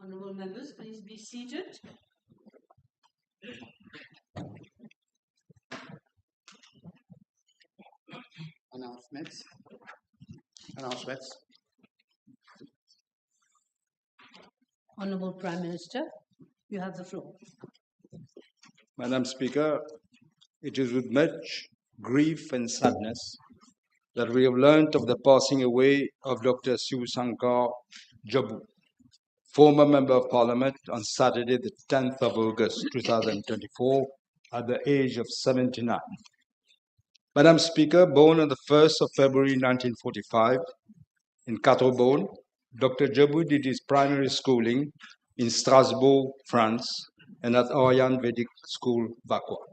Honourable members, please be seated. Announcements. Honourable Prime Minister, you have the floor. Madam Speaker, it is with much grief and sadness that we have learnt of the passing away of Dr. Siu Sankar Jabu, former Member of Parliament, on Saturday, the 10th of August 2024, at the age of 79. Madam Speaker, born on the 1st of February 1945 in Quatre-Beaune, Dr. Jabu did his primary schooling in Strasbourg, France, and at Oriane Vedic School, Vauquois.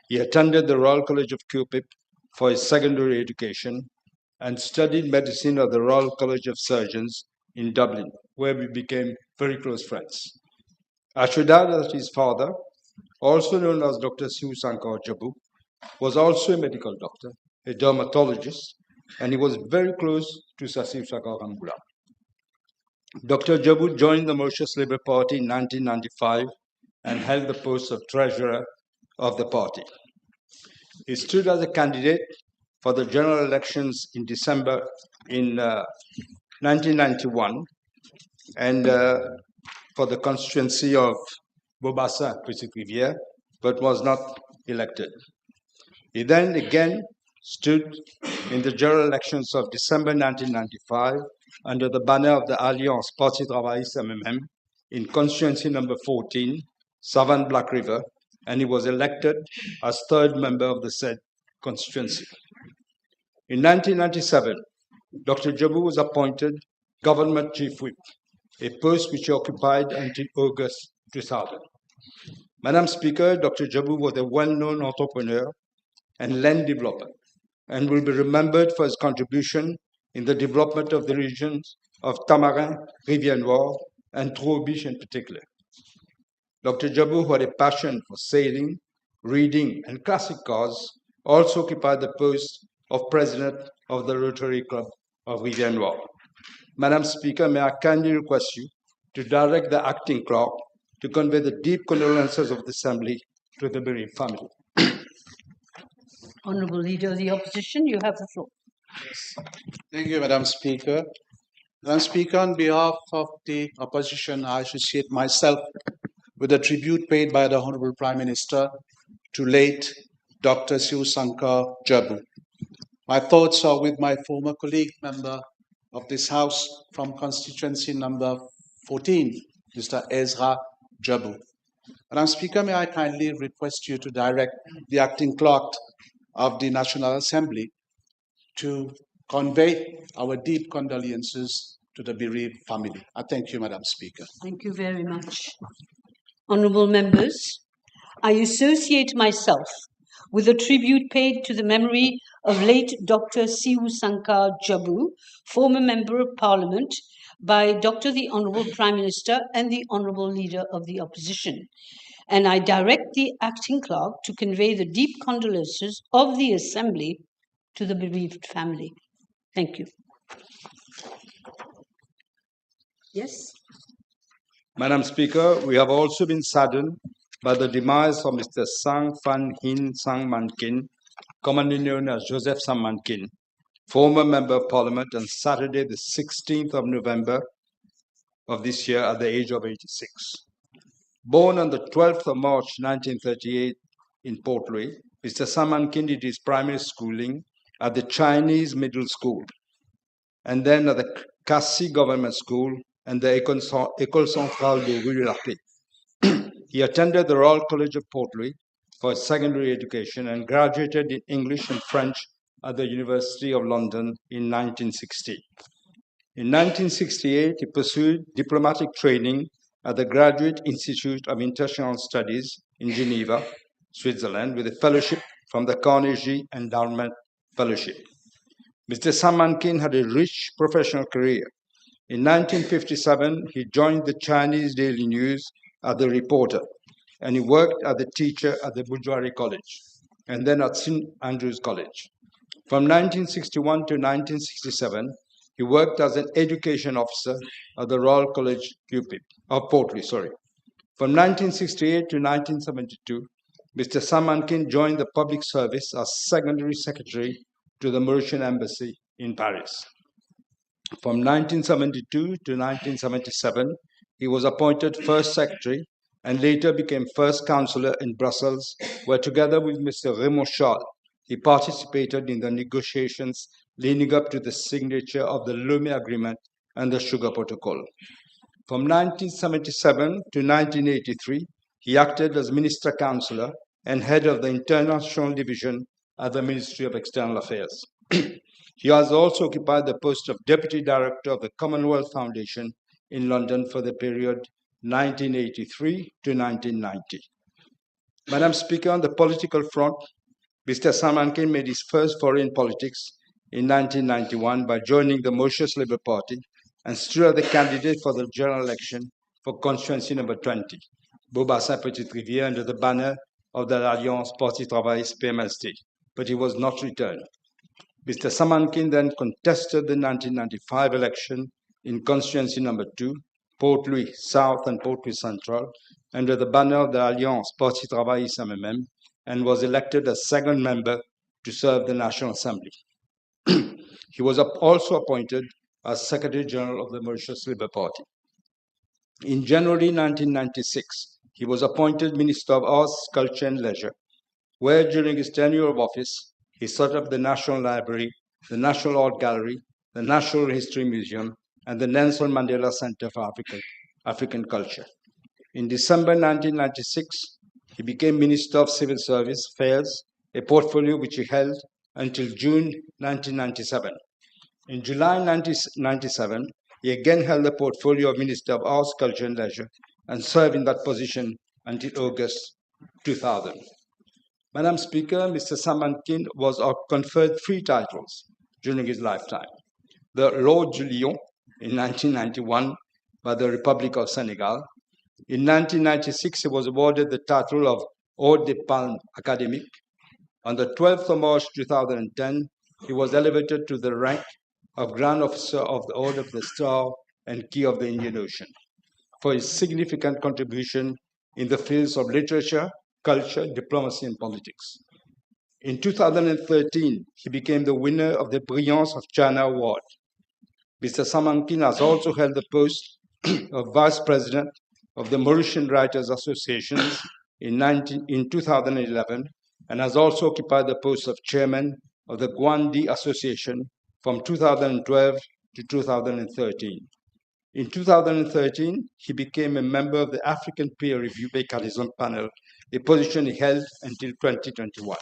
He attended the Royal College of Cupid for his secondary education and studied medicine at the Royal College of Surgeons in Dublin, where we became very close friends. I should add that his father, also known as Dr. Siu Sankar Jabu, was also a medical doctor, a dermatologist, and he was very close to Sir Siu Sankar Ramgoolam. Dr. Jabu joined the Mauritius Labour Party in 1995 and held the post of treasurer of the party. He stood as a candidate for the general elections in December in 1991 and for the constituency of Bobassa, Petite Rivière, but was not elected. He then again stood in the general elections of December 1995 under the banner of the Alliance Parti Travailliste MMM in constituency number 14, Savane Black River, and he was elected as third member of the said constituency. In 1997, Dr. Jabu was appointed Government Chief Whip, a post which he occupied until August 2000. Madam Speaker, Dr. Jabu was a well-known entrepreneur and land developer, and will be remembered for his contribution in the development of the regions of Tamarin, Rivière-Noire, and Troubiche in particular. Dr. Jabu, who had a passion for sailing, reading, and classic cars, also occupied the post of president of the Rotary Club of Rivière-Noire. Madam Speaker, may I kindly request you to direct the acting clerk to convey the deep condolences of the Assembly to the bereaved family. Honourable Leader of the Opposition, you have the floor. Thank you, Madam Speaker. Madam Speaker, on behalf of the opposition, I associate myself with the tribute paid by the Honourable Prime Minister to late Dr. Siu Sankar Jabu. My thoughts are with my former colleague, member of this House from constituency number 14, Mr. Ezra Jabu. Madam Speaker, may I kindly request you to direct the acting clerk of the National Assembly to convey our deep condolences to the bereaved family. I thank you, Madam Speaker. Thank you very much. Honourable members, I associate myself with a tribute paid to the memory of late Dr. Siu Sankar Jabu, former Member of Parliament, by Dr. the Honourable Prime Minister and the Honourable Leader of the Opposition. And I direct the acting clerk to convey the deep condolences of the Assembly to the bereaved family. Thank you. Yes? Madam Speaker, we have also been saddened by the demise of Mr. Sang Fan Hin Sang Man Kin, commonly known as Joseph Sang Man Kin, former Member of Parliament, on Saturday, the 16th of November of this year at the age of 86. Born on the 12th of March 1938 in Port Louis, Mr. Sang Man Kin did his primary schooling at the Chinese Middle School and then at the Cassis Government School and the École Centrale de Rue de la Paix. He attended the Royal College of Port Louis for his secondary education and graduated in English and French at the University of London in 1960. In 1968, he pursued diplomatic training at the Graduate Institute of International Studies in Geneva, Switzerland, with a fellowship from the Carnegie Endowment Fellowship. Mr. Salman Kin had a rich professional career. In 1957, he joined the Chinese Daily News as the reporter, and he worked as a teacher at the Bujwari College and then at St. Andrews College. From 1961 to 1967, he worked as an education officer at the Royal College of Portly. From 1968 to 1972, Mr. Salman Kin joined the public service as secondary secretary to the Mauritian Embassy in Paris. From 1972 to 1977, he was appointed first secretary and later became first councillor in Brussels, where together with Mr. Raymond Charles, he participated in the negotiations leading up to the signature of the Lomé Agreement and the Sugar Protocol. From 1977 to 1983, he acted as Minister Councillor and head of the International Division at the Ministry of External Affairs. He has also occupied the post of Deputy Director of the Commonwealth Foundation in London for the period 1983 to 1990. Madam Speaker, on the political front, Mr. Salman Kin made his first foreign politics in 1991 by joining the Mauritius Labour Party and stood as the candidate for the general election for constituency number 20, Beaubassin-Petite-Rivière, under the banner of the Alliance Parti Travailliste PMSD, but he was not returned. Mr. Salman Kin then contested the 1995 election in constituency number 2, Port Louis South and Port Louis Central, under the banner of the Alliance Parti Travailliste MMM, and was elected as second member to serve the National Assembly. He was also appointed as Secretary General of the Mauritius Labour Party. In January 1996, he was appointed Minister of Arts, Culture and Leisure, where during his tenure of office, he set up the National Library, the National Art Gallery, the National History Museum, and the Nelson Mandela Center for African Culture. In December 1996, he became Minister of Civil Service Affairs, a portfolio which he held until June 1997. In July 1997, he again held the portfolio of Minister of Arts, Culture and Leisure and served in that position until August 2000. Madam Speaker, Mr. Salman Kin was conferred 3 titles during his lifetime. The Lord du Lion in 1991 by the Republic of Senegal. In 1996, he was awarded the title of Ordre des Palmes Académiques. On the 12th of March 2010, he was elevated to the rank of Grand Officer of the Order of the Star and Key of the Indian Ocean for his significant contribution in the fields of literature, culture, diplomacy, and politics. In 2013, he became the winner of the Brilliance of China Award. Mr. Salman Kin has also held the post of Vice President of the Mauritian Writers Association in 2011 and has also occupied the post of Chairman of the Gwandi Association from 2012 to 2013. In 2013, he became a member of the African Peer Review Mechanism Panel, a position he held until 2021.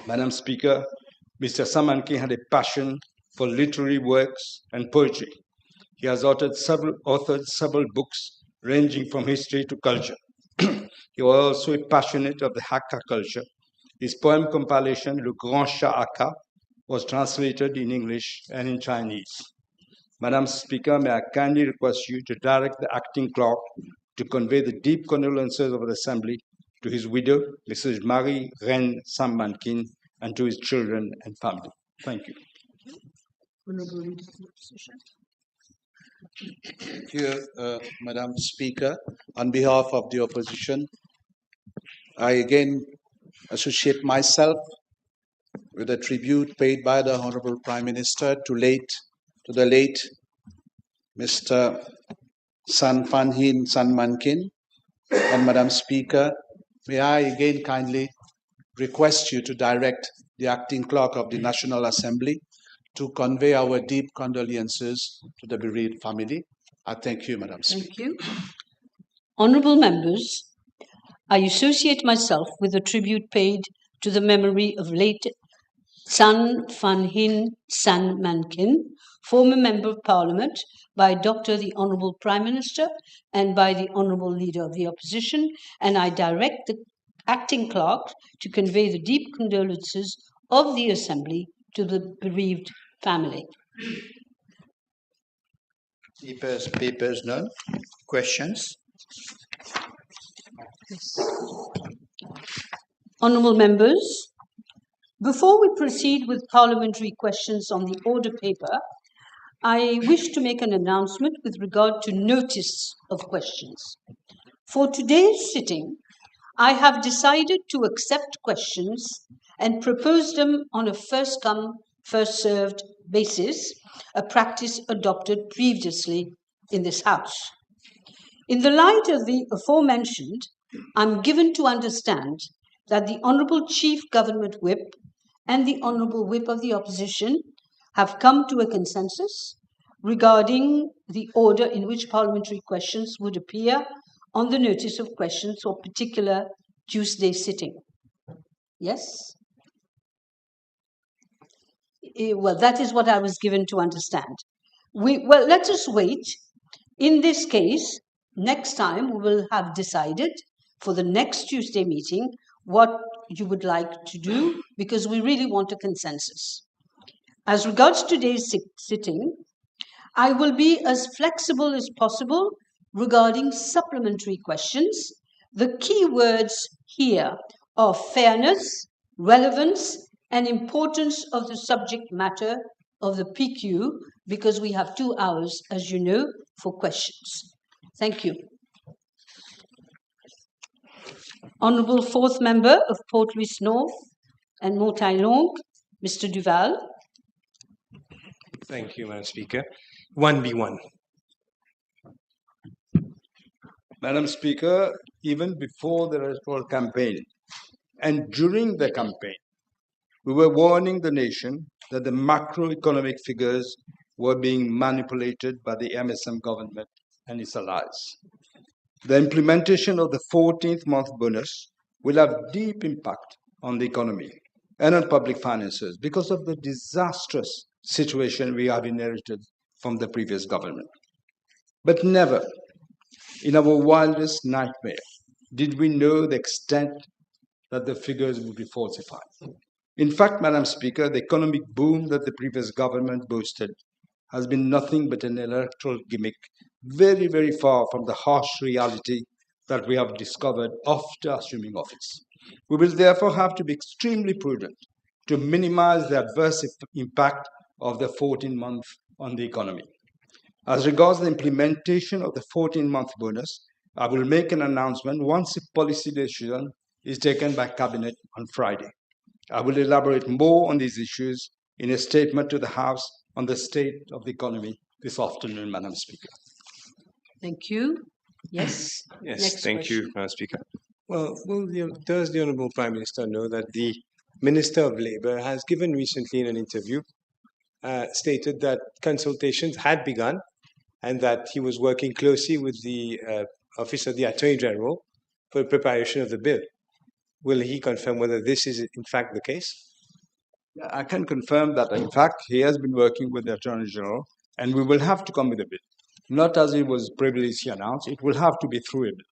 Madam Speaker, Mr. Salman Kin had a passion for literary works and poetry. He has authored several books ranging from history to culture. He was also a passionate of the Hakka culture. His poem compilation, Le Grand Chat Hakka, was translated in English and in Chinese. Madam Speaker, may I kindly request you to direct the acting clerk to convey the deep condolences of the Assembly to his widow, Mrs. Marie-Reine Salman Kin, and to his children and family. Thank you. Thank you, Madam Speaker. On behalf of the opposition, I again associate myself with the tribute paid by the Honorable Prime Minister to the late Mr. Salman Kin. And Madam Speaker, may I again kindly request you to direct the acting clerk of the National Assembly to convey our deep condolences to the bereaved family. I thank you, Madam Speaker. Thank you. Honourable members, I associate myself with the tribute paid to the memory of late San Van Hin San Mankin, former Member of Parliament, by Dr. the Honourable Prime Minister and by the Honourable Leader of the Opposition, and I direct the Acting Clerk to convey the deep condolences of the Assembly to the bereaved family. Papers none. Questions? Yes. Honourable Members, before we proceed with parliamentary questions on the order paper, I wish to make an announcement with regard to notice of questions. For today's sitting, I have decided to accept questions and propose them on a first-come, first-served basis, a practice adopted previously in this House. In the light of the aforementioned, I'm given to understand that the Honourable Chief Government Whip and the Honourable Whip of the Opposition have come to a consensus regarding the order in which parliamentary questions would appear on the notice of questions for particular Tuesday sitting. Yes? Well, that is what I was given to understand. Well, let us wait. In this case, next time we will have decided for the next Tuesday meeting what you would like to do, because we really want a consensus. As regards today's sitting, I will be as flexible as possible regarding supplementary questions. The key words here are fairness, relevance, and importance of the subject matter of the PQ, because we have 2 hours, as you know, for questions. Thank you. Honourable Fourth Member of Port Louis North and Montaillon, Mr. Duval. Thank you, Madam Speaker. 1B1. Madam Speaker, even before the electoral campaign and during the campaign, we were warning the nation that the macroeconomic figures were being manipulated by the MSM government and its allies. The implementation of the 14th month bonus will have deep impact on the economy and on public finances because of the disastrous situation we have inherited from the previous government. But never in our wildest nightmare did we know the extent that the figures would be falsified. In fact, Madam Speaker, the economic boom that the previous government boasted has been nothing but an electoral gimmick, very, very far from the harsh reality that we have discovered after assuming office. We will therefore have to be extremely prudent to minimize the adverse impact of the 14-month on the economy. As regards the implementation of the 14-month bonus, I will make an announcement once a policy decision is taken by Cabinet on Friday. I will elaborate more on these issues in a statement to the House on the state of the economy this afternoon, Madam Speaker. Thank you. Yes. Yes, Next thank question. you, Madam Speaker. Well, does the Honourable Prime Minister know that the Minister of Labour has given recently in an interview stated that consultations had begun and that he was working closely with the Office of the Attorney General for the preparation of the bill? Will he confirm whether this is in fact the case? I can confirm that, in fact, he has been working with the Attorney General, and we will have to come with a bill. Not as it was previously announced, it will have to be through a bill.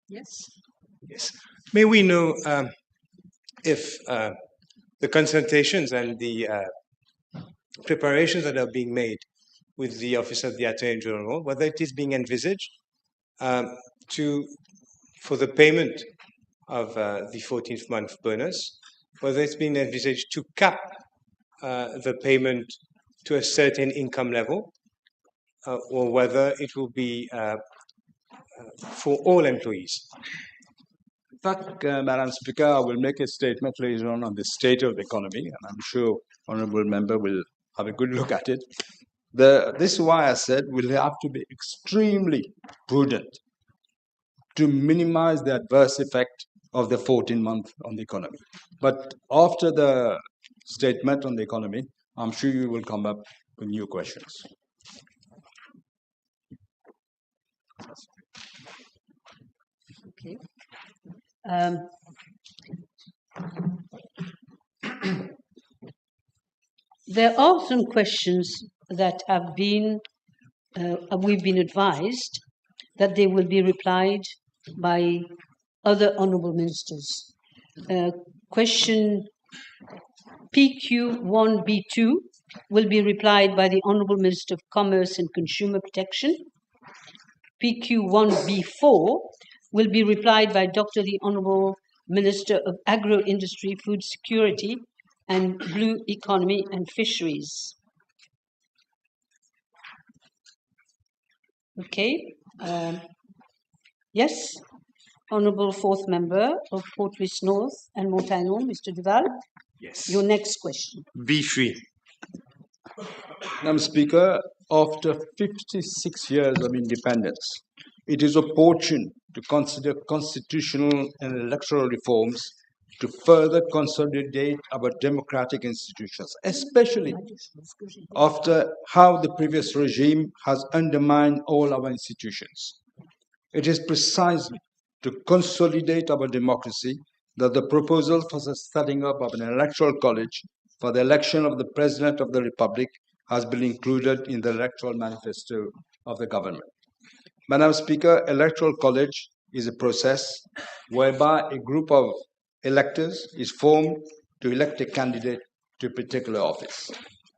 Yes. Yes. May we know if the consultations and the preparations that are being made with the Office of the Attorney General, whether it is being envisaged for the payment of the 14th month bonus, whether it's been envisaged to cap the payment to a certain income level, or whether it will be for all employees. In fact, Madam Speaker, I will make a statement later on the state of the economy, and I'm sure Honourable Member will have a good look at it. This is why I said we'll have to be extremely prudent to minimize the adverse effect of the 14-month on the economy. But after the statement on the economy, I'm sure you will come up with new questions. Okay. There are some questions that have been, we've been advised that they will be replied by other honourable ministers. Question PQ1B2 will be replied by the Honourable Minister of Commerce and Consumer Protection. PQ1B4 will be replied by Dr. the Honourable Minister of Agro-Industry, Food Security and Blue Economy and Fisheries. Okay. Yes, Honourable Fourth Member of Port-Louis North and Montaigne, Mr. Duval. Yes. Your next question. B3. Madam Speaker, after 56 years of independence, it is opportune to consider constitutional and electoral reforms to further consolidate our democratic institutions, especially after how the previous regime has undermined all our institutions. It is precisely to consolidate our democracy that the proposal for the setting up of an electoral college for the election of the President of the Republic has been included in the electoral manifesto of the government. Madam Speaker, electoral college is a process whereby a group of electors is formed to elect a candidate to a particular office.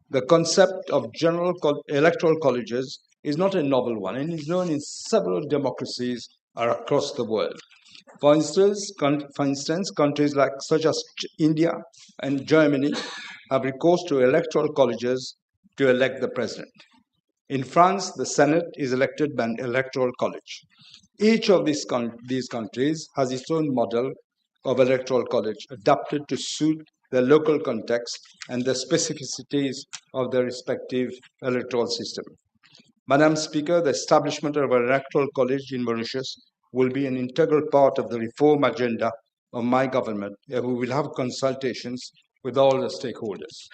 The concept of general electoral colleges is not a novel one and is known in several democracies across the world. For instance, countries such as India and Germany have recourse to electoral colleges to elect the president. In France, the Senate is elected by an electoral college. Each of these countries has its own model of electoral college adapted to suit the local context and the specificities of their respective electoral system. Madam Speaker, the establishment of an electoral college in Mauritius will be an integral part of the reform agenda of my government, and we will have consultations with all the stakeholders.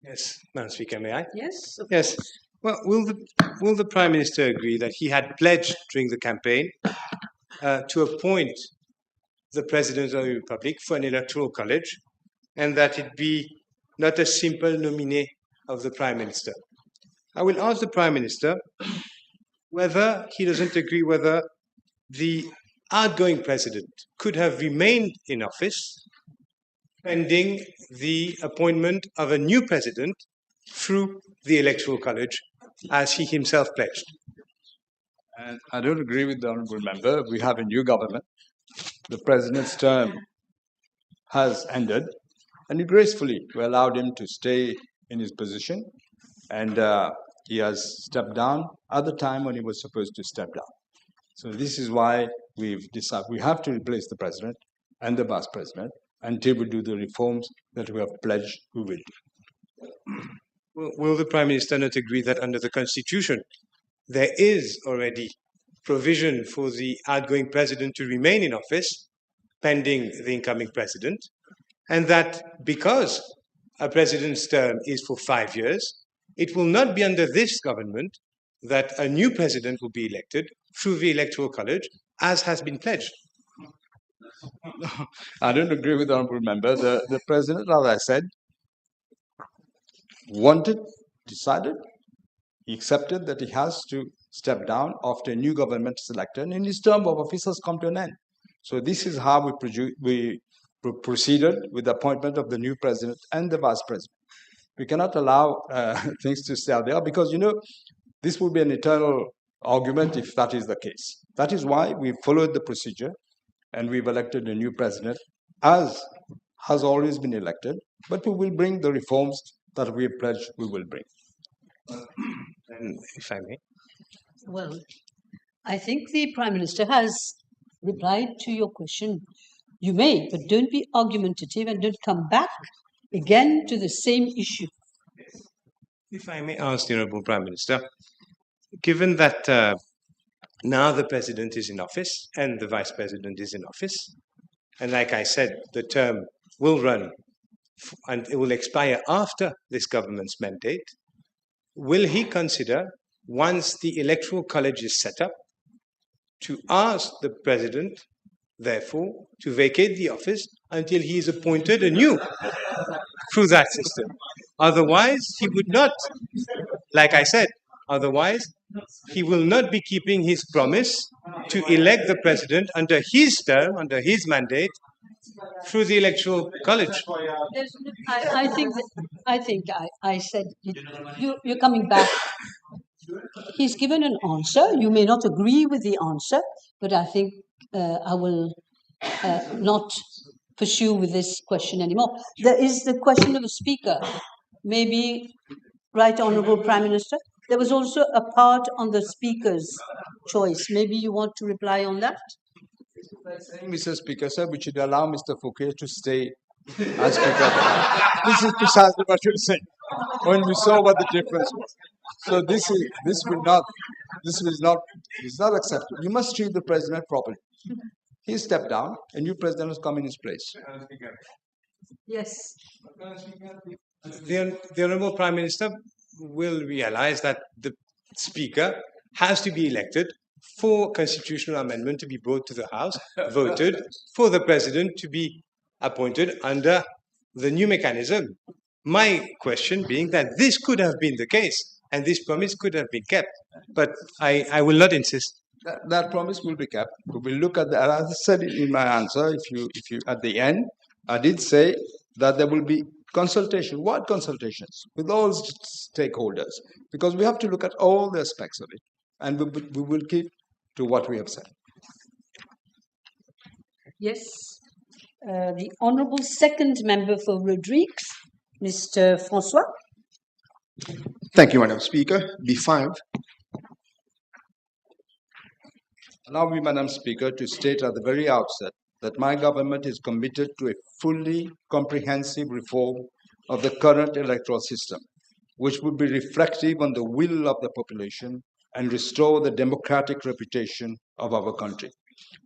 Yes, Madam Speaker, may I? Yes. Yes. Well, will the Prime Minister agree that he had pledged during the campaign to appoint the President of the Republic for an electoral college, and that it be not a simple nominee of the Prime Minister? I will ask the Prime Minister whether he doesn't agree whether the outgoing President could have remained in office pending the appointment of a new President through the Electoral College, as he himself pledged. And I don't agree with the honourable member. We have a new government. The President's term has ended, and gracefully we allowed him to stay in his position, and he has stepped down at the time when he was supposed to step down. So this is why we've decided we have to replace the President and the Vice President until we do the reforms that we have pledged we will do. Will the Prime Minister not agree that under the Constitution there is already provision for the outgoing President to remain in office pending the incoming President, and that because a President's term is for 5 years, it will not be under this government that a new President will be elected through the Electoral College, as has been pledged? I don't agree with the honourable member. The President, as I said, decided, he accepted that he has to step down after a new government is elected and his term of office has come to an end. So this is how we proceeded with the appointment of the new President and the Vice President. We cannot allow things to stay out there because, this would be an eternal argument if that is the case. That is why we followed the procedure and we've elected a new President, as has always been elected, but we will bring the reforms that we have pledged we will bring. And if I may. Well, I think the Prime Minister has replied to your question. You may, but don't be argumentative and don't come back again to the same issue. If I may ask the Honourable Prime Minister, given that now the President is in office and the Vice President is in office, and like I said, the term will run and it will expire after this government's mandate, will he consider, once the Electoral College is set up, to ask the President, therefore, to vacate the office until he is appointed anew through that system. Otherwise, he would not, like I said, otherwise, he will not be keeping his promise to elect the president under his term, under his mandate, through the electoral college. I think I said it. You're coming back. He's given an answer. You may not agree with the answer, but I think I will not pursue with this question anymore. There is the question of a speaker. Maybe, Right Honourable Prime Minister, there was also a part on the speaker's choice. Maybe you want to reply on that? Mr. Speaker, sir, we should allow Mr. Fouquet to stay as Speaker. This is precisely what you're saying. When we saw what the difference was. So this is not acceptable. You must treat the president properly. He stepped down, a new president has come in his place. Yes. The Honourable Prime Minister will realize that the Speaker has to be elected for constitutional amendment to be brought to the House, voted, for the President to be appointed under the new mechanism. My question being that this could have been the case, and this promise could have been kept, but I will not insist. That promise will be kept. We will look at as I said in my answer, if you at the end, I did say that there will be consultation, what consultations with all stakeholders, because we have to look at all the aspects of it, and we will keep to what we have said. Yes. The Honourable Second Member for Rodrigues, Mr. Francois. Thank you, Madam Speaker. B5. Allow me, Madam Speaker, to state at the very outset that my government is committed to a fully comprehensive reform of the current electoral system, which would be reflective on the will of the population and restore the democratic reputation of our country.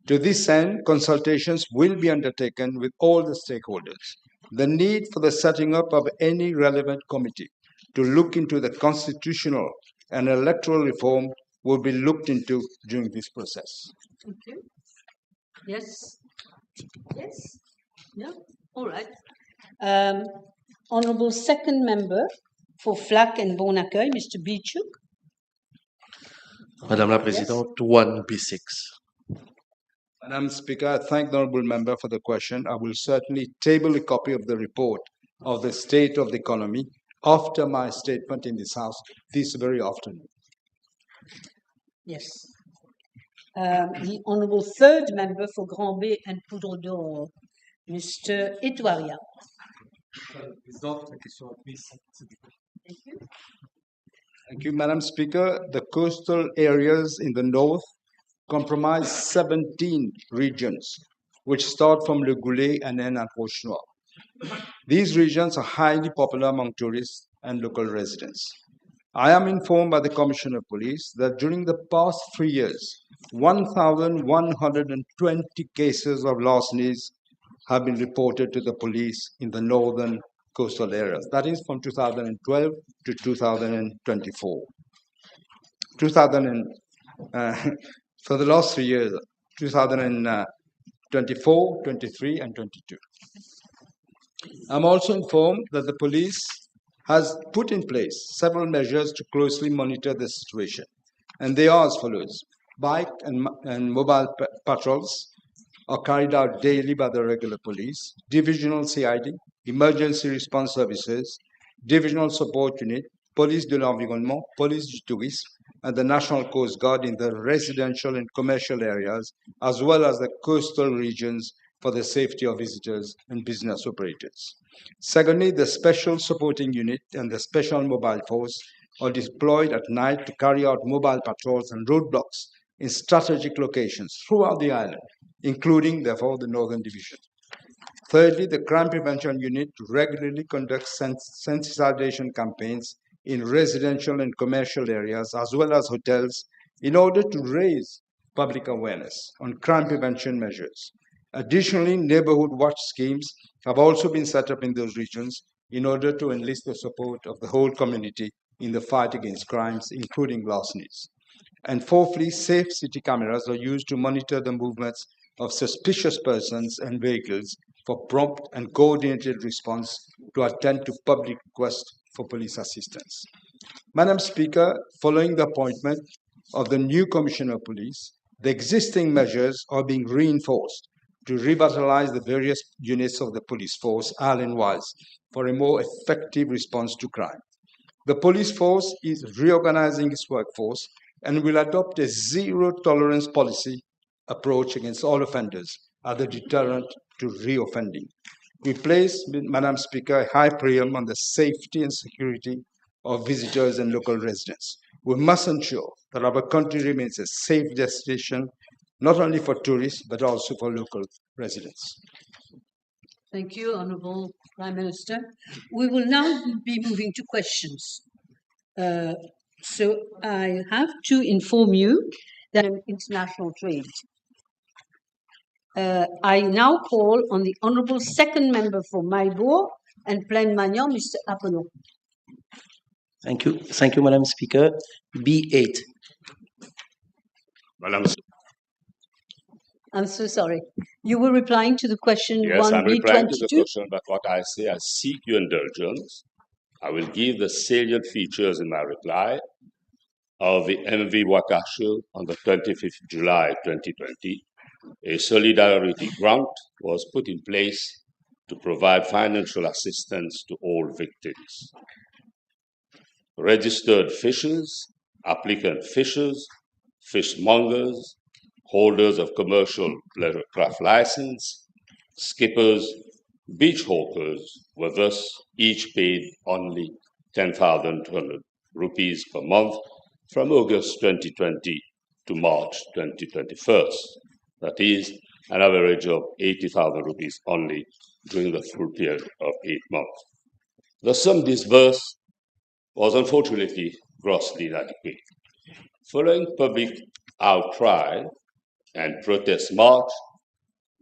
To this end, consultations will be undertaken with all the stakeholders. The need for the setting up of any relevant committee to look into the constitutional and electoral reform will be looked into during this process. Thank you. Yes. Yes. Yeah. All right. Honourable Second Member for Flac and Bon Accueil, Mr. Bichuk. Madame la Présidente, 1B6. Madam Speaker, I thank the honourable member for the question. I will certainly table a copy of the report of the state of the economy after my statement in this House this very afternoon. Yes. The Honourable Third Member for Grand Bay and Poudre d'Or, Mr. Etouaria. Thank you. Thank you, Madam Speaker. The coastal areas in the north comprise 17 regions, which start from Le Goulet and end at Roche-Noir. These regions are highly popular among tourists and local residents. I am informed by the Commissioner of Police that during the past 3 years, 1,120 cases of larcenies have been reported to the police in the northern coastal areas. That is from 2012 to 2024. For the last 3 years, 2024, 23, and 22. I'm also informed that the police has put in place several measures to closely monitor the situation. And they are as follows. Bike and mobile patrols are carried out daily by the regular police, divisional CID, emergency response services, divisional support unit, police de l'environnement, police du tourisme, and the National Coast Guard in the residential and commercial areas, as well as the coastal regions for the safety of visitors and business operators. Secondly, the Special Supporting Unit and the Special Mobile Force are deployed at night to carry out mobile patrols and roadblocks in strategic locations throughout the island, including, therefore, the Northern Division. Thirdly, the Crime Prevention Unit regularly conducts sensitization campaigns in residential and commercial areas, as well as hotels, in order to raise public awareness on crime prevention measures. Additionally, neighborhood watch schemes have also been set up in those regions in order to enlist the support of the whole community in the fight against crimes, including larcenies. And fourthly, safe city cameras are used to monitor the movements of suspicious persons and vehicles for prompt and coordinated response to attend to public requests for police assistance. Madam Speaker, following the appointment of the new Commissioner of Police, the existing measures are being reinforced to revitalize the various units of the police force island-wise for a more effective response to crime. The police force is reorganizing its workforce and will adopt a zero-tolerance policy approach against all offenders as a deterrent to reoffending. We place, Madam Speaker, a high premium on the safety and security of visitors and local residents. We must ensure that our country remains a safe destination, not only for tourists, but also for local residents. Thank you, Honourable Prime Minister. We will now be moving to questions. So I have to inform you that international trade. I now call on the Honourable Second Member for Maibor and Plaine Magnan, Mr. Apollon. Thank you. Thank you, Madam Speaker. B8. Madam, I'm so sorry. You were replying to the question yes, I'm replying to the 1B22? question, but what I say, I seek your indulgence. I will give the salient features in my reply of the MV Wakashu on the 25th July 2020. A solidarity grant was put in place to provide financial assistance to all victims. Registered fishers, applicant fishers, fishmongers, holders of commercial pleasure craft license, skippers, beach hawkers were thus each paid only 10,200 rupees per month from August 2020 to March 2021. That is an average of 80,000 rupees only during the full period of 8 months. The sum disbursed was unfortunately grossly inadequate. Following public outcry and protest march,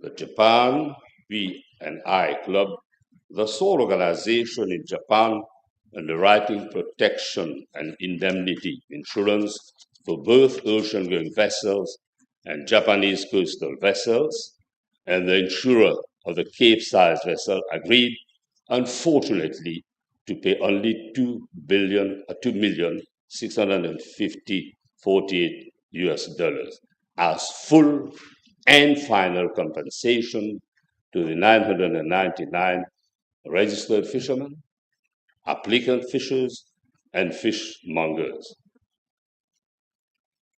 the Japan V&I Club, the sole organization in Japan underwriting protection and indemnity insurance for both ocean-going vessels and Japanese coastal vessels, and the insurer of the Cape-sized vessel agreed, unfortunately, to pay only $2,650,048 as full and final compensation to the 999 registered fishermen, applicant fishers, and fishmongers.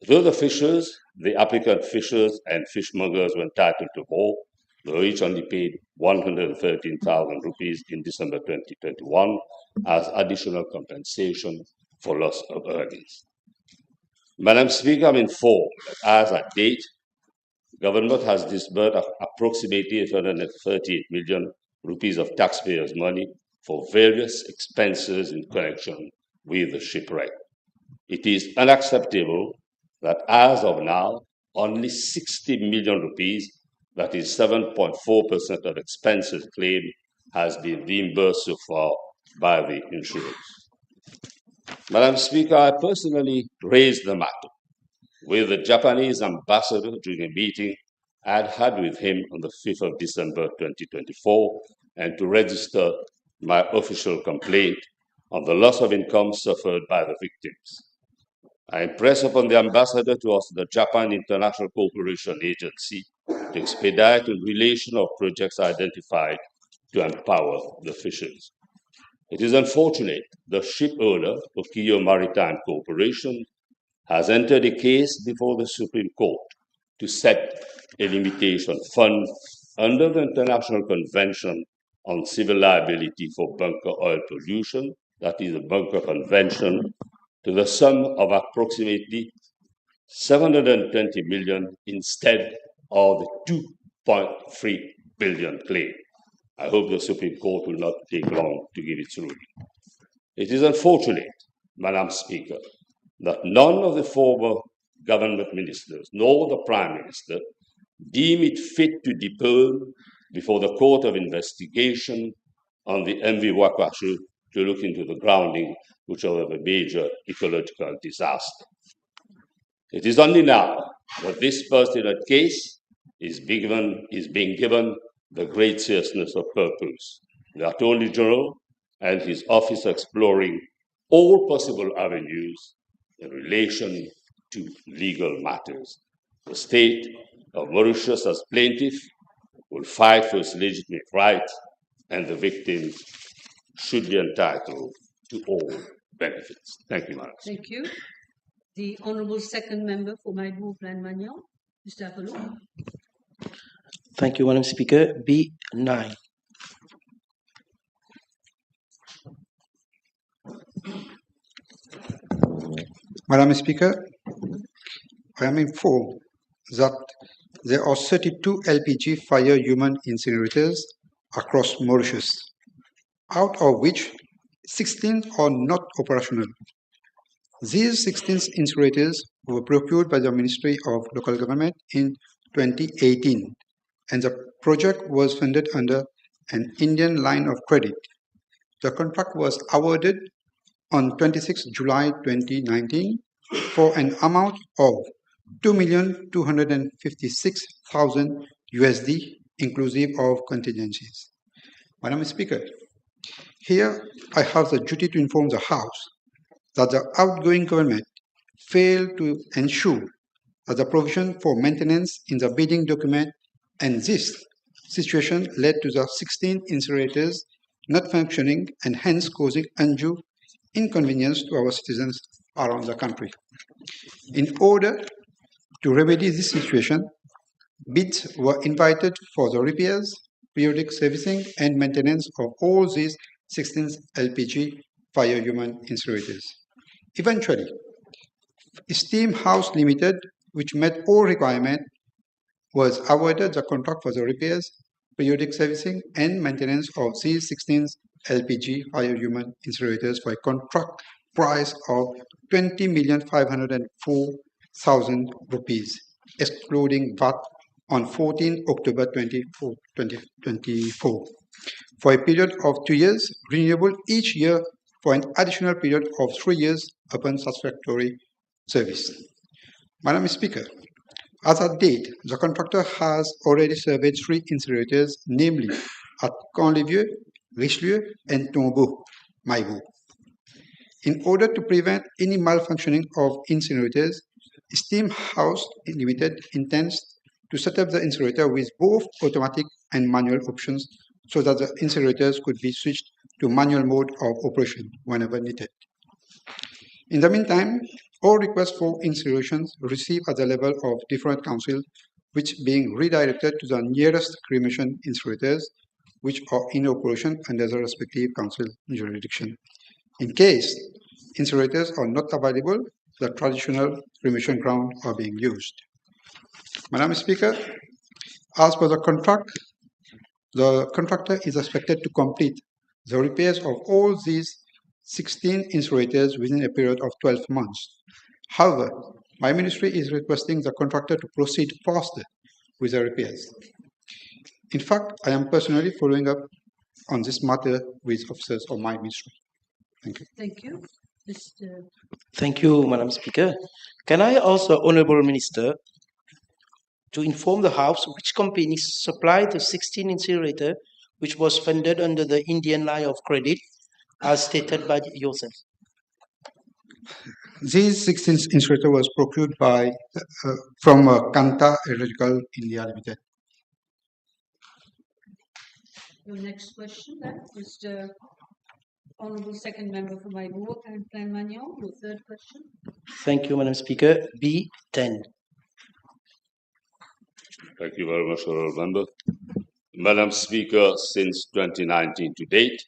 Though the fishers, the applicant fishers, and fishmongers were entitled to more, they each only paid 113,000 rupees in December 2021 as additional compensation for loss of earnings. Madam Speaker, I'm informed that as at date, government has disbursed approximately 838 million rupees of taxpayers' money for various expenses in connection with the shipwreck. It is unacceptable that as of now, only 60 million rupees, that is 7.4% of expenses claimed, has been reimbursed so far by the insurers. Madam Speaker, I personally raised the matter with the Japanese ambassador during a meeting I had with him on the 5th of December 2024, and to register my official complaint on the loss of income suffered by the victims. I impress upon the ambassador to ask the Japan International Cooperation Agency to expedite the relation of projects identified to empower the fishers. It is unfortunate the ship owner, Tokyo Maritime Corporation, has entered a case before the Supreme Court to set a limitation fund under the International Convention on Civil Liability for Bunker Oil Pollution, that is the Bunker Convention, to the sum of approximately 720 million instead of the 2.3 billion claim. I hope the Supreme Court will not take long to give its ruling. It is unfortunate, Madam Speaker, that none of the former government ministers nor the Prime Minister deem it fit to depose before the Court of Investigation on the MV Wakashu to look into the grounding, which was a major ecological disaster. It is only now that this particular case is being given the great seriousness of purpose, the Attorney General and his office exploring all possible avenues in relation to legal matters. The state of Mauritius as plaintiff will fight for its legitimate rights, and the victims should be entitled to all benefits. Thank you, Madam. Thank you. The Honourable Second Member for Maibou Plan Magnon, Mr. Apollo. Thank you, Madam Speaker. B9. Madam Speaker, I am informed that there are 32 LPG fire human incinerators across Mauritius, out of which 16 are not operational. These 16 incinerators were procured by the Ministry of Local Government in 2018, and the project was funded under an Indian line of credit. The contract was awarded on 26 July 2019 for an amount of 2,256,000 USD, inclusive of contingencies. Madam Speaker, here I have the duty to inform the House that the outgoing government failed to ensure that the provision for maintenance in the bidding document, and this situation led to the 16 incinerators not functioning and hence causing undue inconvenience to our citizens around the country. In order to remedy this situation, bids were invited for the repairs, periodic servicing, and maintenance of all these 16 LPG fire human incinerators. Eventually, Steam House Limited, which met all requirements, was awarded the contract for the repairs, periodic servicing, and maintenance of these 16 LPG fire human incinerators for a contract price of 20,504,000 rupees, excluding VAT, on 14 October 2024, for a period of 2 years, renewable each year for an additional period of 3 years upon satisfactory service. Madam Speaker, as at date, the contractor has already surveyed 3 incinerators, namely at Canlivieux, Richelieu, and Tombeau, Maibou. In order to prevent any malfunctioning of incinerators, Steam House Limited intends to set up the incinerator with both automatic and manual options so that the incinerators could be switched to manual mode of operation whenever needed. In the meantime, all requests for incinerations received at the level of different councils, which being redirected to the nearest cremation incinerators, which are in operation under the respective council jurisdiction. In case incinerators are not available, the traditional cremation ground are being used. Madam Speaker, as per the contract, the contractor is expected to complete the repairs of all these 16 incinerators within a period of 12 months. However, my ministry is requesting the contractor to proceed faster with the repairs. In fact, I am personally following up on this matter with officers of my ministry. Thank you. Thank you. Mr. Thank you, Madam Speaker. Can I also, Honourable Minister, to inform the House which companies supplied the 16 incinerator which was funded under the Indian line of credit as stated by yourself? These 16 incinerator was procured by from Kanta Electrical India Limited. Your next question, then, Mr. Honourable Second Member for Maibou and Plan Magnon, your third question. Thank you, Madam Speaker. B10. Thank you very much, Honourable Member. Madam Speaker, since 2019 to date,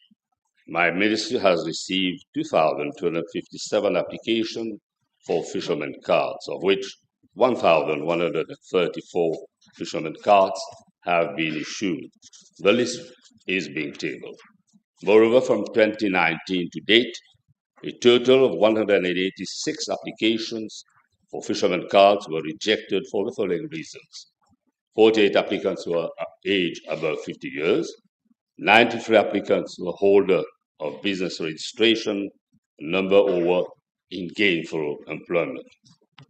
my ministry has received 2,257 applications for fishermen cards, of which 1,134 fishermen cards have been issued. The list is being tabled. Moreover, from 2019 to date, a total of 186 applications for fishermen cards were rejected for the following reasons. 48 applicants were aged above 50 years, 93 applicants were holder of business registration, number over in gainful employment,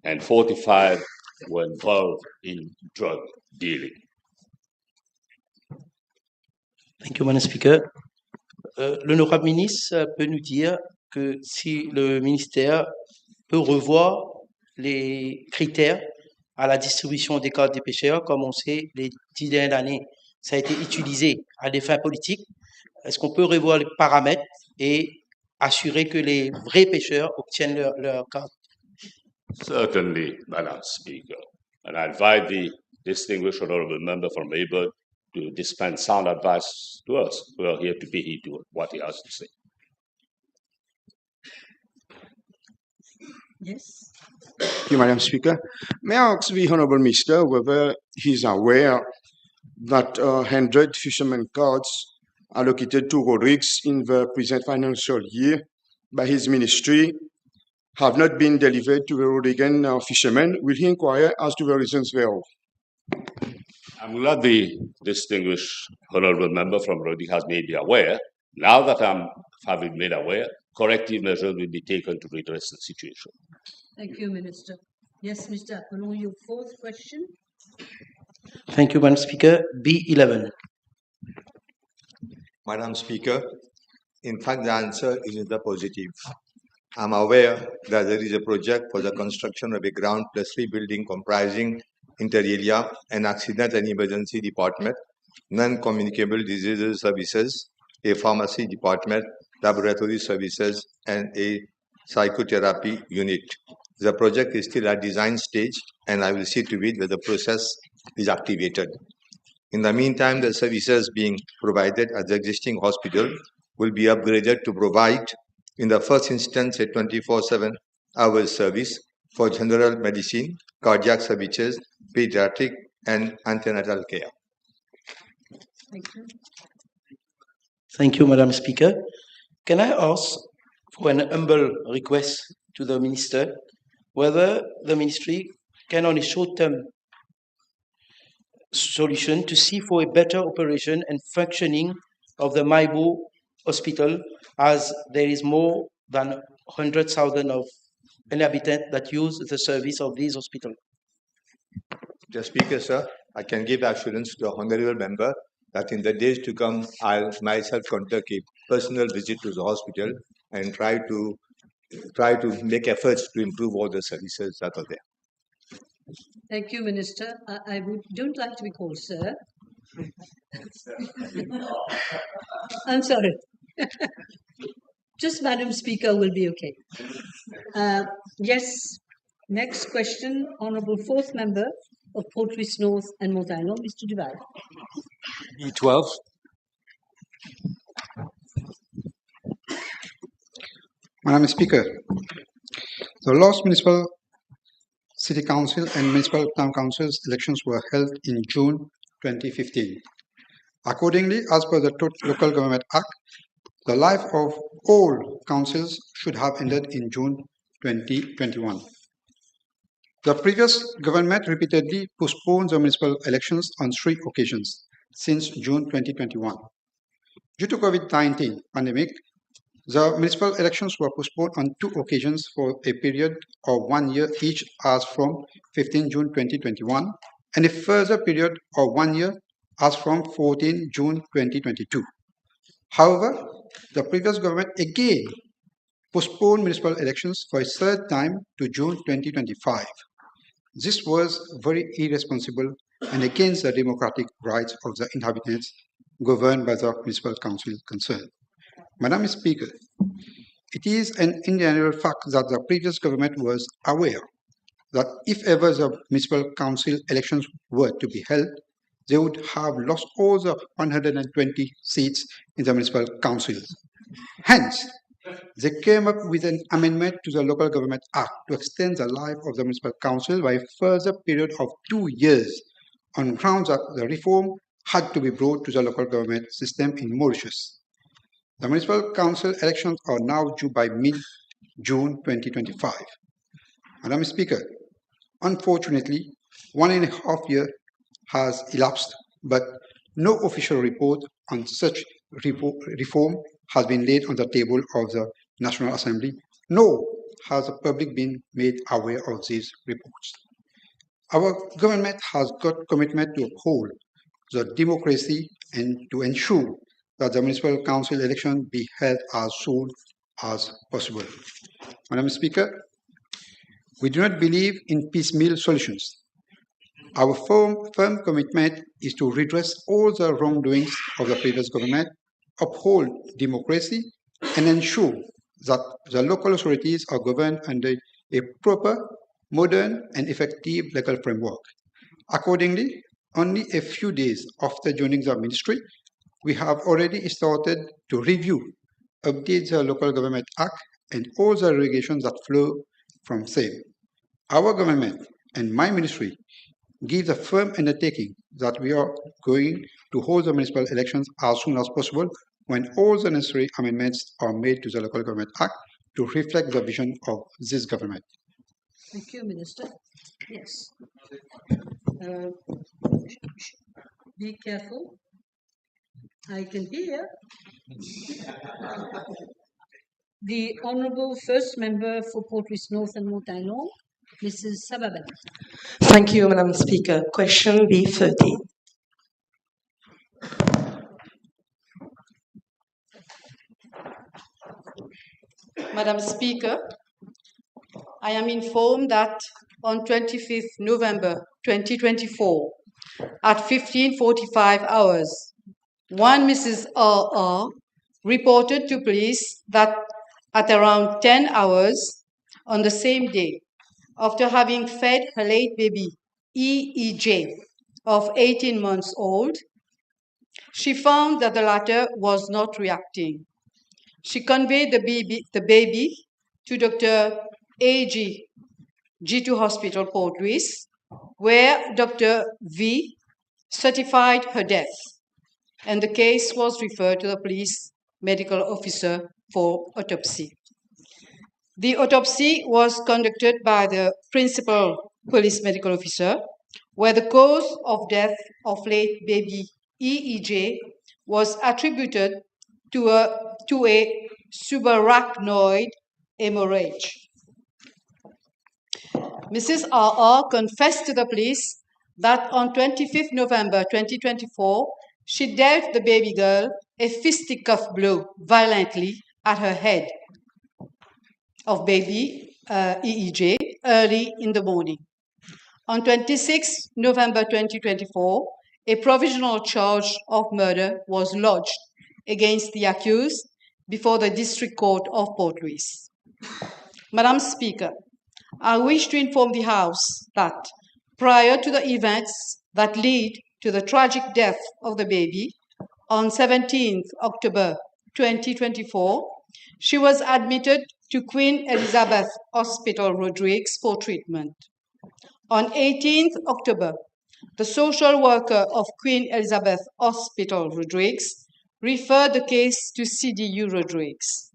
and 45 were involved in drug dealing. Thank you, Madam Speaker. L'honorable ministre peut nous dire que si le ministère peut revoir les critères à la distribution des cartes des pêcheurs, comme on sait, les 10 dernières années, ça a été utilisé à des fins politiques. Est-ce qu'on peut revoir les paramètres et assurer que les vrais pêcheurs obtiennent leur carte? Certainly, Madam Speaker. And I invite the distinguished honorable member from Labour to dispense sound advice to us. We are here to be heed to what he has to say. Yes. Thank you, Madam Speaker. May I ask the Honorable Minister whether he's aware that 100 fishermen cards allocated to road rigs in the present financial year by his ministry have not been delivered to the Rhodesian fishermen? Will he inquire as to the reasons thereof? I'm glad the distinguished honorable member from Rodi has made me aware. Now that I'm having made aware, corrective measures will be taken to redress the situation. Thank you, Minister. Yes, Mr. Apollo, your fourth question. Thank you, Madam Speaker. B11. Madam Speaker, in fact, the answer is in the positive. I'm aware that there is a project for the construction of a ground plus 3 building comprising inter alia, an accident and emergency department, non-communicable diseases services, a pharmacy department, laboratory services, and a psychotherapy unit. The project is still at design stage, and I will see to it that the process is activated. In the meantime, the services being provided at the existing hospital will be upgraded to provide, in the first instance, a 24/7 hours service for general medicine, cardiac services, pediatric, and antenatal care. Thank you. Thank you, Madam Speaker. Can I ask for an humble request to the Minister whether the Ministry can, on a short-term solution, to see for a better operation and functioning of the Maibo Hospital, as there is more than 100,000 of inhabitants that use the service of this hospital? Mr. Speaker, sir, I can give assurance to the honorable member that in the days to come, I'll myself conduct a personal visit to the hospital and try to make efforts to improve all the services that are there. Thank you, Minister. I don't like to be called sir. I'm sorry. Just Madam Speaker will be okay. Yes. Next question, Honourable Fourth Member of Portruis North and North Island, Mr. Duval. E12. Madam Speaker, the last municipal city council and municipal town councils elections were held in June 2015. Accordingly, as per the Local Government Act, the life of all councils should have ended in June 2021. The previous government repeatedly postponed the municipal elections on 3 occasions since June 2021. Due to COVID-19 pandemic, the municipal elections were postponed on 2 occasions for a period of 1 year each as from 15 June 2021 and a further period of 1 year as from 14 June 2022. However, the previous government again postponed municipal elections for a third time to June 2025. This was very irresponsible and against the democratic rights of the inhabitants governed by the municipal council concerned. Madam Speaker, it is an undeniable fact that the previous government was aware that if ever the municipal council elections were to be held, they would have lost all the 120 seats in the municipal councils. Hence, they came up with an amendment to the Local Government Act to extend the life of the municipal council by a further period of 2 years on grounds that the reform had to be brought to the local government system in Mauritius. The municipal council elections are now due by mid-June 2025. Madam Speaker, unfortunately, 1.5 years has elapsed, but no official report on such reform has been laid on the table of the National Assembly, nor has the public been made aware of these reports. Our government has got commitment to uphold the democracy and to ensure that the municipal council election be held as soon as possible. Madam Speaker, we do not believe in piecemeal solutions. Our firm commitment is to redress all the wrongdoings of the previous government, uphold democracy, and ensure that the local authorities are governed under a proper, modern, and effective legal framework. Accordingly, only a few days after joining the ministry, we have already started to review, update the Local Government Act, and all the regulations that flow from same. Our government and my ministry give a firm undertaking that we are going to hold the municipal elections as soon as possible when all the necessary amendments are made to the Local Government Act to reflect the vision of this government. Thank you, Minister. Yes. Be careful. I can hear. The Honourable First Member for Port-Louis North and Montagnard, Mrs. Sababen. Thank you, Madam Speaker. Question B30. Madam Speaker, I am informed that on 25th November 2024, at 15:45 hours, one Mrs. R.R. reported to police that at around 10 hours on the same day, after having fed her late baby E.E.J. of 18 months old, she found that the latter was not reacting. She conveyed the baby to Dr. A.G. G2 Hospital, Port Louis, where Dr. V certified her death, and the case was referred to the police medical officer for autopsy. The autopsy was conducted by the principal police medical officer, where the cause of death of late baby E.E.J. was attributed to a subarachnoid hemorrhage. Mrs. R.R. confessed to the police that on 25th November 2024, she dealt the baby girl a fisticuff blow violently at her head of baby E.E.J. early in the morning. On 26th November 2024, a provisional charge of murder was lodged against the accused before the District Court of Port Louis. Madam Speaker, I wish to inform the House that prior to the events that lead to the tragic death of the baby, on 17th October 2024, she was admitted to Queen Elizabeth Hospital, Rodrigues, for treatment. On 18th October, the social worker of Queen Elizabeth Hospital, Rodrigues, referred the case to CDU Rodrigues.